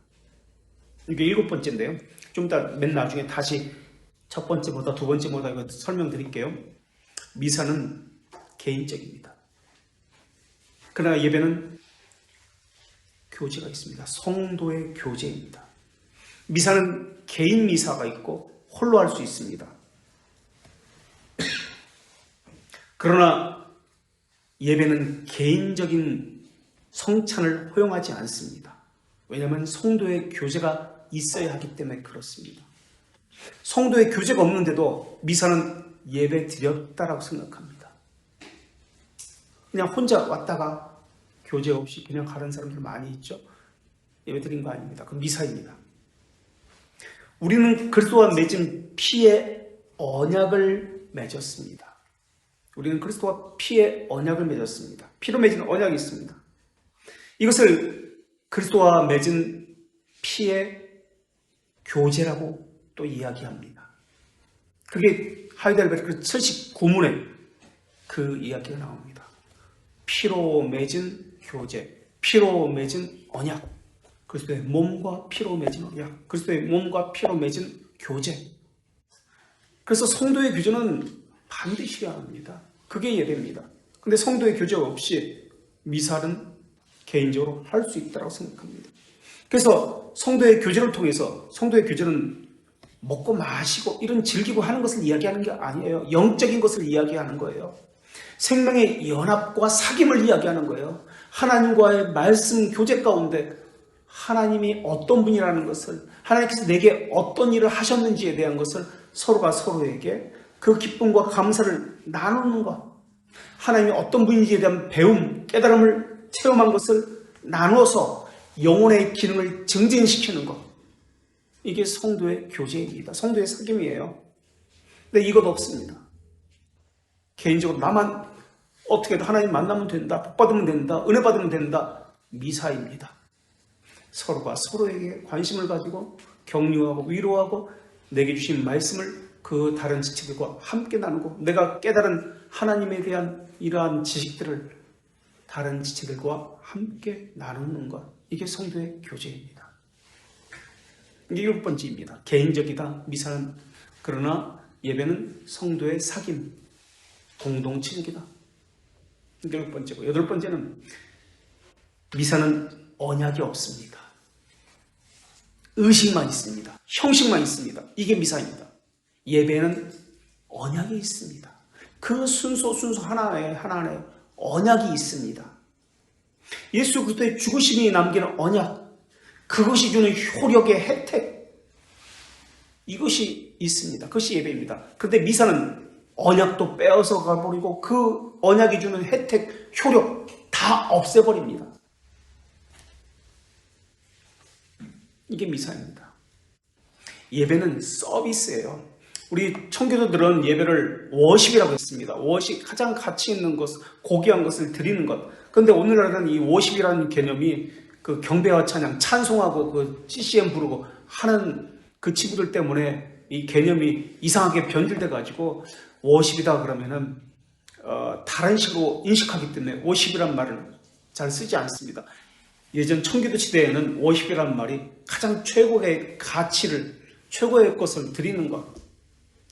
이게 7번째인데요. 좀 이따 맨 나중에 다시 첫 번째보다 두 번째보다 이거 설명드릴게요. 미사는 개인적입니다. 그러나 예배는 교제가 있습니다. 성도의 교제입니다. 미사는 개인 미사가 있고 홀로 할 수 있습니다. 그러나 예배는 개인적인 성찬을 허용하지 않습니다. 왜냐하면 성도의 교제가 있어야 하기 때문에 그렇습니다. 성도의 교제가 없는데도 미사는 예배 드렸다라고 생각합니다. 그냥 혼자 왔다가 교제 없이 그냥 가는 사람들 많이 있죠. 예배 드린 거 아닙니다. 그건 미사입니다. 우리는 그리스도와 맺은 피의 언약을 맺었습니다. 우리는 그리스도와 피의 언약을 맺었습니다. 피로 맺은 언약이 있습니다. 이것을 그리스도와 맺은 피의 교제라고 또 이야기합니다. 그게 하이델베르크 79문에 그 이야기가 나옵니다. 피로 맺은 교제, 피로 맺은 언약, 그리스도의 몸과 피로 맺은 언약, 그리스도의 몸과 피로 맺은 교제. 그래서 성도의 교제는 반드시 해야 합니다. 그게 예배입니다. 근데 성도의 교제 없이 미사는 개인적으로 할 수 있다고 생각합니다. 그래서 성도의 교제를 통해서, 성도의 교제는 먹고 마시고 이런 즐기고 하는 것을 이야기하는 게 아니에요. 영적인 것을 이야기하는 거예요. 생명의 연합과 사귐을 이야기하는 거예요. 하나님과의 말씀 교제 가운데 하나님이 어떤 분이라는 것을, 하나님께서 내게 어떤 일을 하셨는지에 대한 것을 서로가 서로에게 그 기쁨과 감사를 나누는 것, 하나님이 어떤 분인지에 대한 배움, 깨달음을 체험한 것을 나누어서 영혼의 기능을 증진시키는 것, 이게 성도의 교제입니다. 성도의 사귐이에요. 근데 이것 없습니다. 개인적으로 나만 어떻게든 하나님 만나면 된다, 복 받으면 된다, 은혜 받으면 된다, 미사입니다. 서로가 서로에게 관심을 가지고 격려하고 위로하고 내게 주신 말씀을 그 다른 지체들과 함께 나누고 내가 깨달은 하나님에 대한 이러한 지식들을 다른 지체들과 함께 나누는 것, 이게 성도의 교제입니다. 이게 7번째입니다. 개인적이다, 미사는. 그러나 예배는 성도의 사귐, 공동체적이다. 이게 6번째고, 8번째는 미사는 언약이 없습니다. 의식만 있습니다. 형식만 있습니다. 이게 미사입니다. 예배는 언약이 있습니다. 그 순서 하나에 언약이 있습니다. 예수 그리스도의 죽으심이 남기는 언약, 그것이 주는 효력의 혜택, 이것이 있습니다. 그것이 예배입니다. 그런데 미사는 언약도 빼앗아 가버리고 그 언약이 주는 혜택, 효력 다 없애버립니다. 이게 미사입니다. 예배는 서비스예요. 우리 청교도들은 예배를 워십이라고 했습니다. 워십, 가장 가치 있는 것, 고귀한 것을 드리는 것. 그런데 오늘날은 이 워십이라는 개념이 그 경배와 찬양, 찬송하고 그 CCM 부르고 하는 그 친구들 때문에 이 개념이 이상하게 변질돼 가지고 워십이다 그러면은 다른 식으로 인식하기 때문에 워십이란 말을 잘 쓰지 않습니다. 예전 청교도 시대에는 워십이라는 말이 가장 최고의 가치를, 최고의 것을 드리는 것,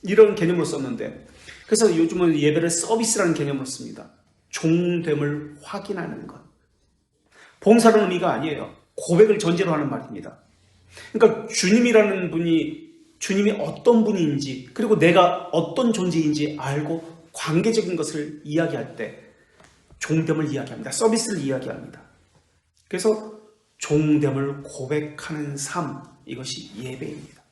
이런 개념으로 썼는데, 그래서 요즘은 예배를 서비스라는 개념으로 씁니다. 종됨을 확인하는 것. 봉사라는 의미가 아니에요. 고백을 전제로 하는 말입니다. 그러니까 주님이라는 분이, 주님이 어떤 분인지, 그리고 내가 어떤 존재인지 알고 관계적인 것을 이야기할 때 종됨을 이야기합니다. 서비스를 이야기합니다. 그래서 종됨을 고백하는 삶, 이것이 예배입니다.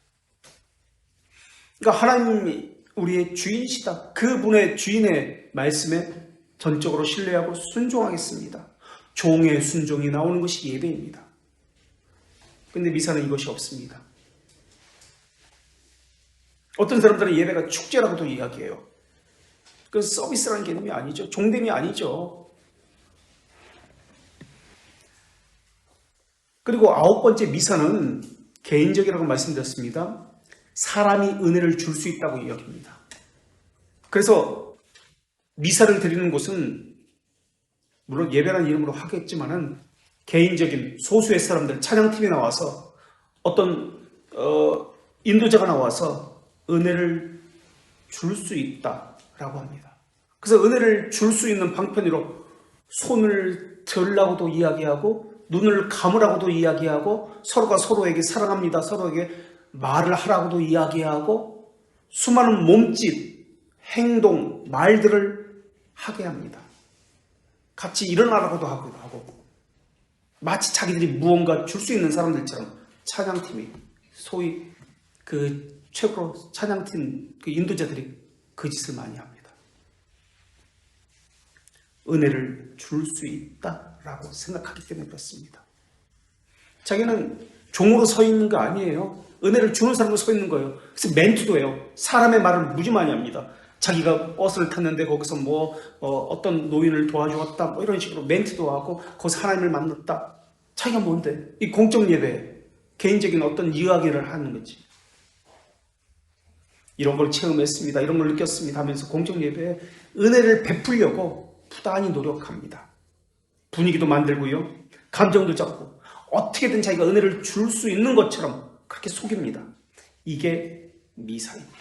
그러니까 하나님이 우리의 주인이시다. 그분의 주인의 말씀에 전적으로 신뢰하고 순종하겠습니다. 종의 순종이 나오는 것이 예배입니다. 그런데 미사는 이것이 없습니다. 어떤 사람들은 예배가 축제라고도 이야기해요. 그 서비스라는 개념이 아니죠. 종됨이 아니죠. 그리고 9번째 미사는 개인적이라고 말씀드렸습니다. 사람이 은혜를 줄 수 있다고 이야기합니다. 그래서 미사를 드리는 곳은 물론 예배라는 이름으로 하겠지만은 개인적인 소수의 사람들, 찬양팀이 나와서 어떤 인도자가 나와서 은혜를 줄 수 있다라고 합니다. 그래서 은혜를 줄 수 있는 방편으로 손을 들라고도 이야기하고 눈을 감으라고도 이야기하고 서로가 서로에게 사랑합니다, 서로에게 말을 하라고도 이야기하고 수많은 몸짓, 행동, 말들을 하게 합니다. 같이 일어나라고도 하고 마치 자기들이 무언가 줄 수 있는 사람들처럼 찬양팀이 소위 그 최고로 찬양팀 그 인도자들이 그 짓을 많이 합니다. 은혜를 줄 수 있다라고 생각하기 때문에 그렇습니다. 자기는 종으로 서 있는 거 아니에요. 은혜를 주는 사람으로 서 있는 거예요. 그래서 멘트도 해요. 사람의 말을 무지 많이 합니다. 자기가 버스를 탔는데 거기서 어떤 노인을 도와주었다 뭐 이런 식으로 멘트도 하고 거기서 하나님을 만났다. 자기가 뭔데? 이 공적 예배, 개인적인 어떤 이야기를 하는 거지. 이런 걸 체험했습니다, 이런 걸 느꼈습니다 하면서 공적 예배에 은혜를 베풀려고 부단히 노력합니다. 분위기도 만들고요, 감정도 잡고 어떻게든 자기가 은혜를 줄 수 있는 것처럼 그렇게 속입니다. 이게 미사입니다.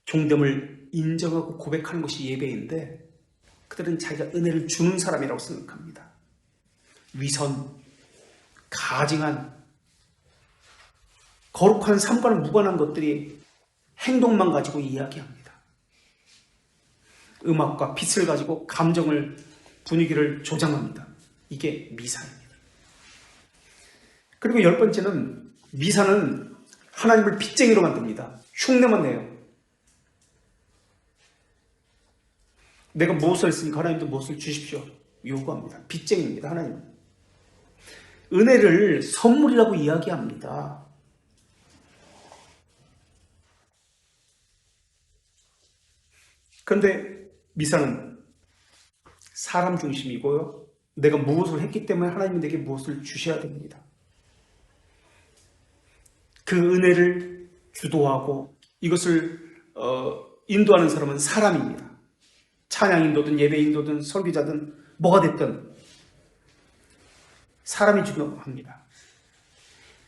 종됨을 인정하고 고백하는 것이 예배인데 그들은 자기가 은혜를 주는 사람이라고 생각합니다. 위선, 가증한, 거룩한 삶과는 무관한 것들이 행동만 가지고 이야기합니다. 음악과 빛을 가지고 감정을 분위기를 조장합니다. 이게 미사입니다. 그리고 10번째는 미사는 하나님을 빚쟁이로 만듭니다. 흉내만 내요. 내가 무엇을 했으니까 하나님도 무엇을 주십시오. 요구합니다. 빚쟁이입니다. 하나님. 은혜를 선물이라고 이야기합니다. 그런데 미사는 사람 중심이고요. 내가 무엇을 했기 때문에 하나님이 내게 무엇을 주셔야 됩니다. 그 은혜를 주도하고 이것을 인도하는 사람은 사람입니다. 찬양 인도든 예배 인도든 설교자든 뭐가 됐든 사람이 중요합니다.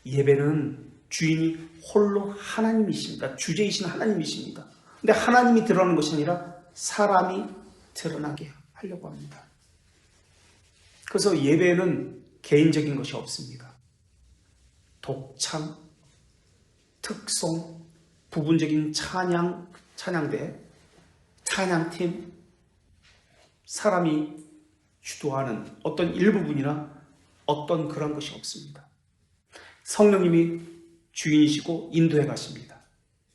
예배는 주인이 홀로 하나님이십니다. 주제이신 하나님이십니다. 근데 하나님이 드러나는 것이 아니라 사람이 드러나게 하려고 합니다. 그래서 예배는 개인적인 것이 없습니다. 독창, 특송, 부분적인 찬양대, 찬양팀, 사람이 주도하는 어떤 일부분이나 어떤 그런 것이 없습니다. 성령님이 주인이시고 인도해 가십니다.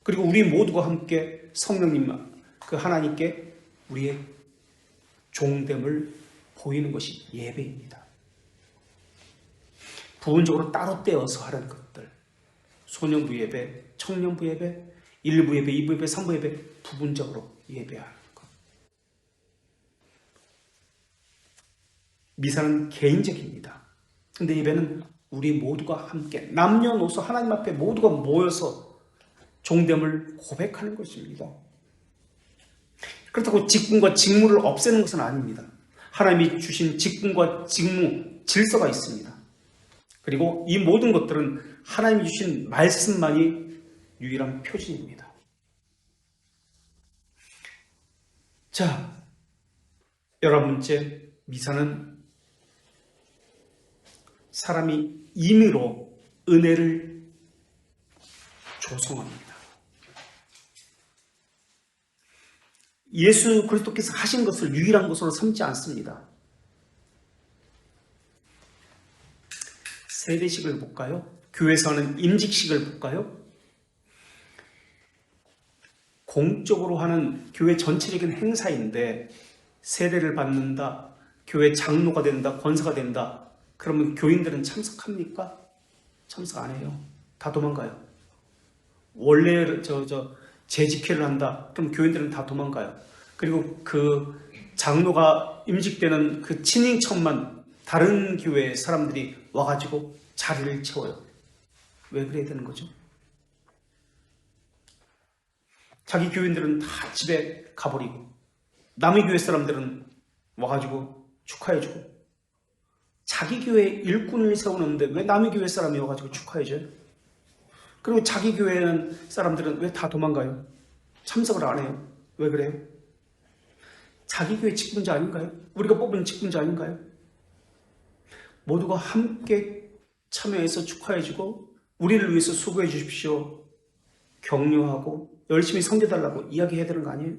그리고 우리 모두가 함께 성령님, 그 하나님께 우리의 종됨을 보이는 것이 예배입니다. 부분적으로 따로 떼어서 하는 것들, 소년부 예배, 청년부 예배, 1부 예배, 2부 예배, 3부 예배, 부분적으로 예배하는 것. 미사는 개인적입니다. 근데 예배는 우리 모두가 함께 남녀노소 하나님 앞에 모두가 모여서 종됨을 고백하는 것입니다. 그렇다고 직분과 직무를 없애는 것은 아닙니다. 하나님이 주신 직분과 직무, 질서가 있습니다. 그리고 이 모든 것들은 하나님이 주신 말씀만이 유일한 표준입니다. 자, 11번째 미사는 사람이 임의로 은혜를 조성합니다. 예수 그리스도께서 하신 것을 유일한 것으로 삼지 않습니다. 세대식을 볼까요? 교회에서 하는 임직식을 볼까요? 공적으로 하는 교회 전체적인 행사인데 세례를 받는다, 교회 장로가 된다, 권사가 된다. 그러면 교인들은 참석합니까? 참석 안 해요. 다 도망가요. 원래 재직회를 한다. 그럼 교인들은 다 도망가요. 그리고 그 장로가 임직되는 그 친인척만 다른 교회 사람들이 와가지고 자리를 채워요. 왜 그래야 되는 거죠? 자기 교인들은 다 집에 가버리고 남의 교회 사람들은 와가지고 축하해주고 자기 교회 일꾼을 세우는데 왜 남의 교회 사람이 와가지고 축하해줘요? 그리고 자기 교회 사람들은 왜 다 도망가요? 참석을 안 해요. 왜 그래요? 자기 교회 직분자 아닌가요? 우리가 뽑은 직분자 아닌가요? 모두가 함께 참여해서 축하해주고 우리를 위해서 수고해 주십시오. 격려하고 열심히 섬겨달라고 이야기해야 되는 거 아니에요?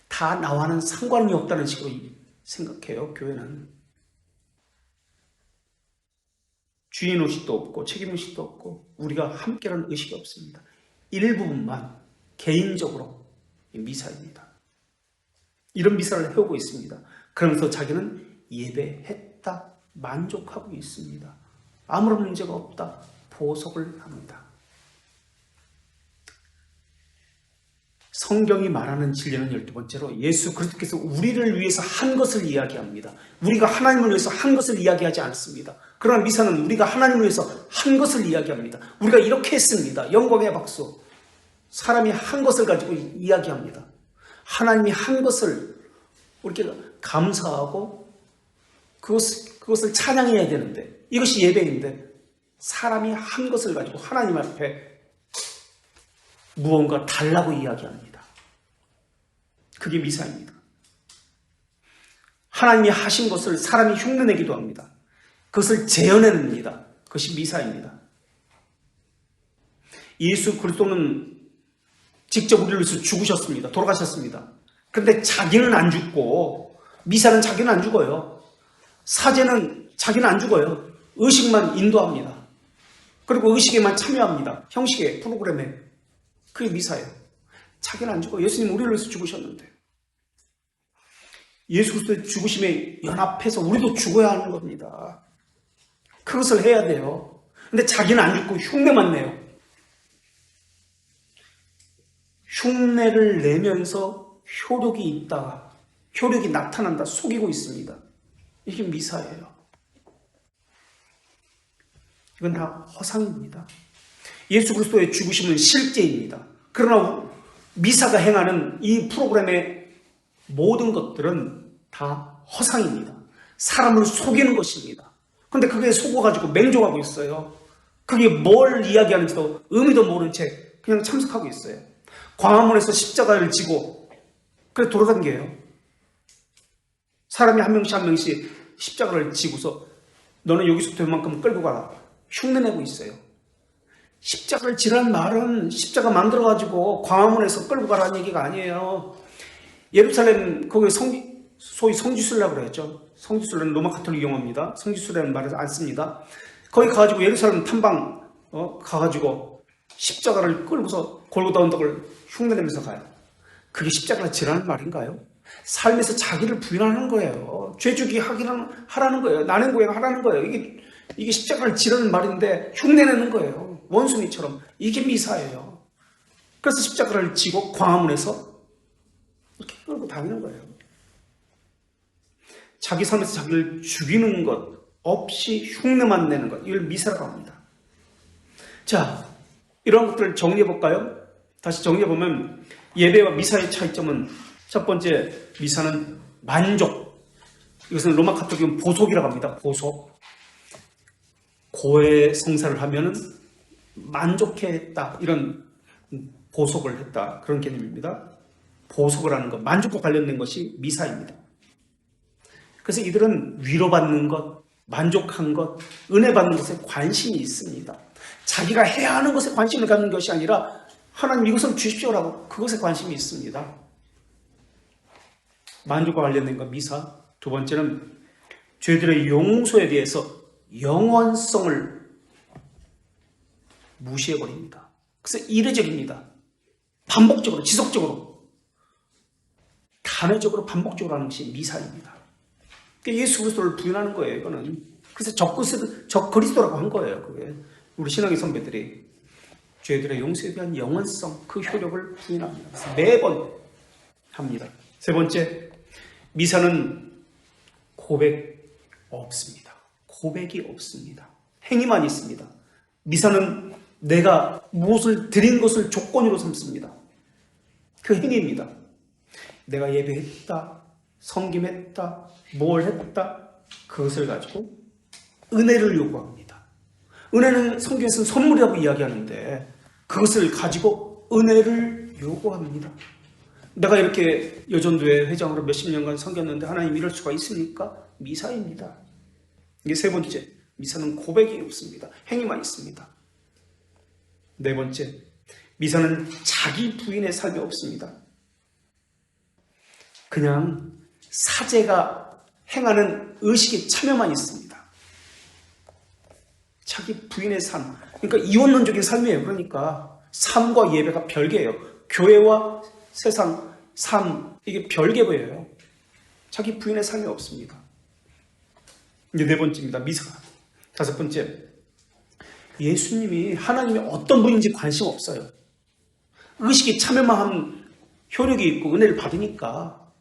다 나와는 상관이 없다는 식으로 생각해요. 교회는 주인의식도 없고 책임의식도 없고 우리가 함께라는 의식이 없습니다. 일부분만 개인적으로 미사입니다. 이런 미사를 해오고 있습니다. 그러면서 자기는 예배했다 만족하고 있습니다. 아무런 문제가 없다 보석을 합니다. 성경이 말하는 진리는 12번째로 예수 그리스도께서 우리를 위해서 한 것을 이야기합니다. 우리가 하나님을 위해서 한 것을 이야기하지 않습니다. 그러나 미사는 우리가 하나님을 위해서 한 것을 이야기합니다. 우리가 이렇게 했습니다. 영광의 박수. 사람이 한 것을 가지고 이야기합니다. 하나님이 한 것을 우리가 감사하고 그것을 찬양해야 되는데 이것이 예배인데 사람이 한 것을 가지고 하나님 앞에 무언가 달라고 이야기합니다. 그게 미사입니다. 하나님이 하신 것을 사람이 흉내내기도 합니다. 그것을 재현해냅니다. 그것이 미사입니다. 예수 그리스도는 직접 우리를 위해서 죽으셨습니다. 돌아가셨습니다. 그런데 자기는 안 죽고, 미사는 자기는 안 죽어요. 사제는 자기는 안 죽어요. 의식만 인도합니다. 그리고 의식에만 참여합니다. 형식의 프로그램에. 그게 미사예요. 자기는 안 죽어요. 예수님 우리를 위해서 죽으셨는데. 예수 그리스도의 죽으심에 연합해서 우리도 죽어야 하는 겁니다. 그것을 해야 돼요. 근데 자기는 안 죽고 흉내만 내요. 흉내를 내면서 효력이 있다가 효력이 나타난다, 속이고 있습니다. 이게 미사예요. 이건 다 허상입니다. 예수 그리스도의 죽으심은 실제입니다. 그러나 미사가 행하는 이 프로그램의 모든 것들은 다 허상입니다. 사람을 속이는 것입니다. 그런데 그게 속아가지고 맹종하고 있어요. 그게 뭘 이야기하는지도 의미도 모른 채 그냥 참석하고 있어요. 광화문에서 십자가를 지고 그래 돌아다녀요. 사람이 한 명씩 십자가를 지고서 너는 여기서부터 이만큼 끌고 가라. 흉내내고 있어요. 십자가를 지라는 말은 십자가 만들어가지고 광화문에서 끌고 가라는 얘기가 아니에요. 예루살렘 거기 소위 성지순례라고 그랬죠. 성지순례는 로마 카톨릭 용어입니다. 성지순례라는 말을 안 씁니다. 거기 가가지고 예루살렘 탐방 가가지고 십자가를 끌고서 골고다 언덕을 흉내내면서 가요. 그게 십자가를 지라는 말인가요? 삶에서 자기를 부인하는 거예요. 죄주기 하라는 거예요. 난행고행 하라는 거예요. 이게 십자가를 지라는 말인데 흉내내는 거예요. 원숭이처럼. 이게 미사예요. 그래서 십자가를 지고 광화문에서 이렇게 끌고 다니는 거예요. 자기 삶에서 자기를 죽이는 것 없이 흉내만 내는 것, 이걸 미사라고 합니다. 자, 이런 것들을 정리해 볼까요? 다시 정리해 보면 예배와 미사의 차이점은 첫 번째, 미사는 만족. 이것은 로마 카톨릭은 보속이라고 합니다. 보속. 고해 성사를 하면은 만족했다, 이런 보속을 했다, 그런 개념입니다. 보속을 하는 것, 만족과 관련된 것이 미사입니다. 그래서 이들은 위로받는 것, 만족한 것, 은혜 받는 것에 관심이 있습니다. 자기가 해야 하는 것에 관심을 갖는 것이 아니라 하나님 이것을 주십시오라고 그것에 관심이 있습니다. 만족과 관련된 것, 미사. 두 번째는 죄들의 용서에 대해서 영원성을 무시해버립니다. 그래서 이례적입니다. 반복적으로, 지속적으로, 단회적으로, 반복적으로 하는 것이 미사입니다. 예수 그리스도를 부인하는 거예요, 이거는. 그래서 적 그리스도라고 한 거예요, 그게. 우리 신앙의 선배들이 죄들의 용서에 대한 영원성, 그 효력을 부인합니다. 그래서 매번 합니다. 세 번째, 미사는 고백 없습니다. 고백이 없습니다. 행위만 있습니다. 미사는 내가 무엇을 드린 것을 조건으로 삼습니다. 그 행위입니다. 내가 예배했다, 섬김했다, 뭘 했다, 그것을 가지고 은혜를 요구합니다. 은혜는 성경에서는 선물이라고 이야기하는데 그것을 가지고 은혜를 요구합니다. 내가 이렇게 여전도회 회장으로 몇십 년간 섬겼는데 하나님 이럴 수가 있습니까? 미사입니다. 이게 세 번째, 미사는 고백이 없습니다. 행위만 있습니다. 네 번째, 미사는 자기 부인의 삶이 없습니다. 그냥 사제가 행하는 의식의 참여만 있습니다. 자기 부인의 삶, 그러니까 이원론적인 삶이에요. 그러니까 삶과 예배가 별개예요. 교회와 세상, 삶, 이게 별개 보여요. 자기 부인의 삶이 없습니다. 이제 네 번째입니다. 미사가. 다섯 번째, 예수님이 하나님이 어떤 분인지 관심 없어요. 의식에 참여만 하면 효력이 있고 은혜를 받으니까,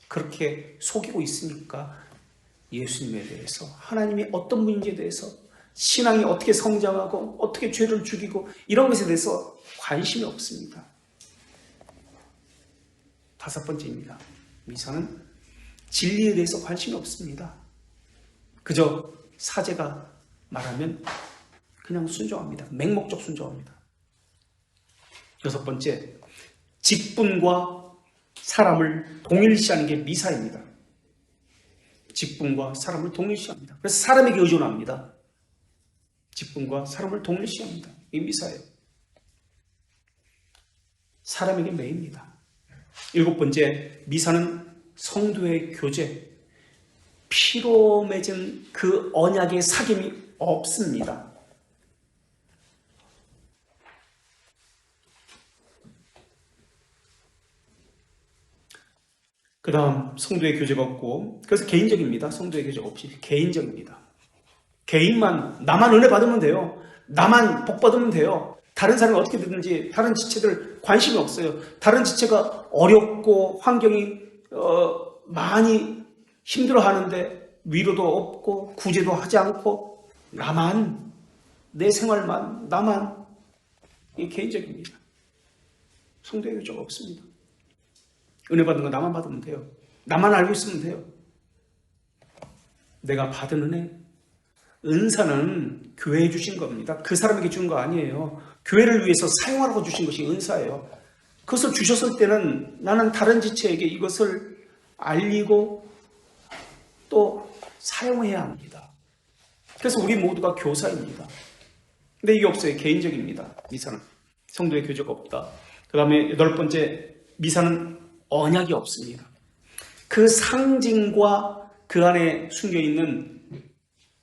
그렇게 속이고 있으니까 예수님에 대해서, 하나님이 어떤 분인지에 대해서, 신앙이 어떻게 성장하고 어떻게 죄를 죽이고 이런 것에 대해서 관심이 없습니다. 다섯 번째입니다. 미사는 진리에 대해서 관심이 없습니다. 그저 사제가 말하면 그냥 순종합니다. 맹목적 순종합니다. 여섯 번째, 직분과 사람을 동일시하는 게 미사입니다. 직분과 사람을 동일시합니다. 그래서 사람에게 의존합니다. 직분과 사람을 동일시합니다. 이 미사예요. 사람에게 매입니다. 7번째, 미사는 성도의 교제. 피로 맺은 그 언약의 사귐이 없습니다. 그 다음 성도의 교제가 없고, 그래서 개인적입니다. 성도의 교제가 없이 개인적입니다. 개인만, 나만 은혜 받으면 돼요. 나만 복 받으면 돼요. 다른 사람이 어떻게 되든지 다른 지체들 관심이 없어요. 다른 지체가 어렵고 환경이 많이 힘들어하는데 위로도 없고 구제도 하지 않고 나만, 내 생활만, 나만, 이게 개인적입니다. 성도의 교제가 없습니다. 은혜 받는 거 나만 받으면 돼요. 나만 알고 있으면 돼요. 내가 받은 은혜, 은사는 교회에 주신 겁니다. 그 사람에게 준 거 아니에요. 교회를 위해서 사용하라고 주신 것이 은사예요. 그것을 주셨을 때는 나는 다른 지체에게 이것을 알리고 또 사용해야 합니다. 그래서 우리 모두가 교사입니다. 근데 이게 없어요. 개인적입니다. 미사는. 성도의 교제가 없다. 그 다음에 8번째, 미사는 언약이 없습니다. 그 상징과 그 안에 숨겨있는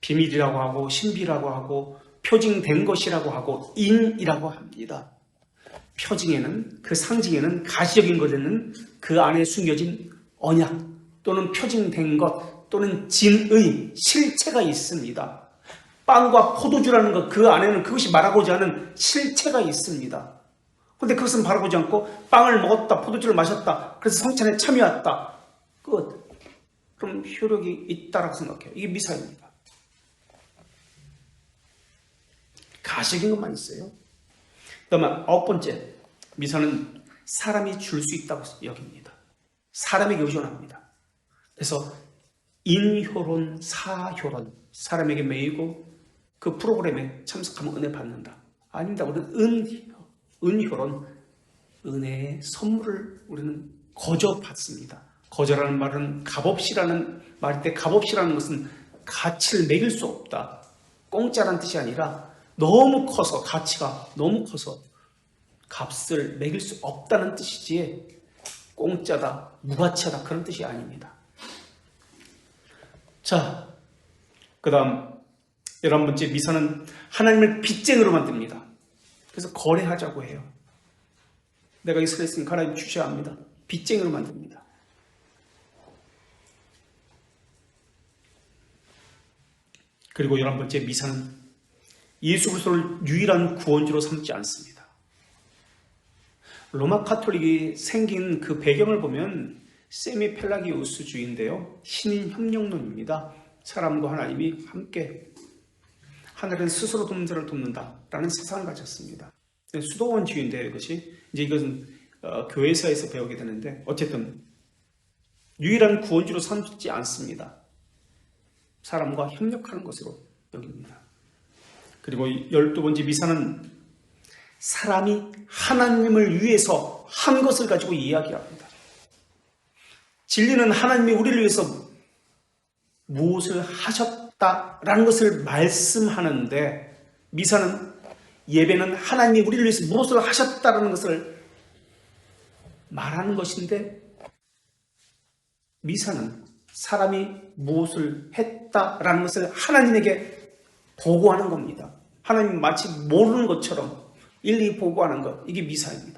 비밀이라고 하고 신비라고 하고 표징된 것이라고 하고 인이라고 합니다. 표징에는, 그 상징에는, 가시적인 것에는 그 안에 숨겨진 언약 또는 표징된 것 또는 진의 실체가 있습니다. 빵과 포도주라는 것, 그 안에는 그것이 말하고자 하는 실체가 있습니다. 그런데 그것은 바라보지 않고 빵을 먹었다, 포도주를 마셨다, 그래서 성찬에 참여했다, 끝. 그럼 효력이 있다라고 생각해요. 이게 미사입니다. 가식인 것만 있어요. 그 다음에 9번째, 미사는 사람이 줄 수 있다고 여깁니다. 사람에게 의존합니다. 그래서 인효론, 사효론, 사람에게 매이고 그 프로그램에 참석하면 은혜 받는다. 아닙니다. 우리는 은효론, 은혜의 선물을 우리는 거저 받습니다. 거저라는 말은 값없이라는 말인데, 값없이라는 것은 가치를 매길 수 없다, 공짜라는 뜻이 아니라 너무 커서, 가치가 너무 커서 값을 매길 수 없다는 뜻이지 공짜다, 무가치하다 그런 뜻이 아닙니다. 자, 그 다음 11번째, 미사는 하나님을 빚쟁이로 만듭니다. 그래서 거래하자고 해요. 내가 이스라엘 있으니까 하나님 주셔야 합니다. 빚쟁이로 만듭니다. 그리고 11번째, 미사는 예수 그리스도를 유일한 구원주로 삼지 않습니다. 로마 카톨릭이 생긴 그 배경을 보면 세미펠라기우스주의인데요. 신인 협력론입니다. 사람과 하나님이 함께, 하늘은 스스로 돕는 자를 돕는다라는 세상을 가졌습니다. 수도원주의인데요, 이것이. 이제 이것은 교회사에서 배우게 되는데, 어쨌든 유일한 구원주로 삼지 않습니다. 사람과 협력하는 것으로 여깁니다. 그리고 12번째, 미사는 사람이 하나님을 위해서 한 것을 가지고 이야기합니다. 진리는 하나님이 우리를 위해서 무엇을 하셨다라는 것을 말씀하는데, 미사는, 예배는 하나님이 우리를 위해서 무엇을 하셨다라는 것을 말하는 것인데, 미사는 사람이 무엇을 했다라는 것을 하나님에게 보고하는 겁니다. 하나님 마치 모르는 것처럼 일일이 보고하는 것, 이게 미사입니다.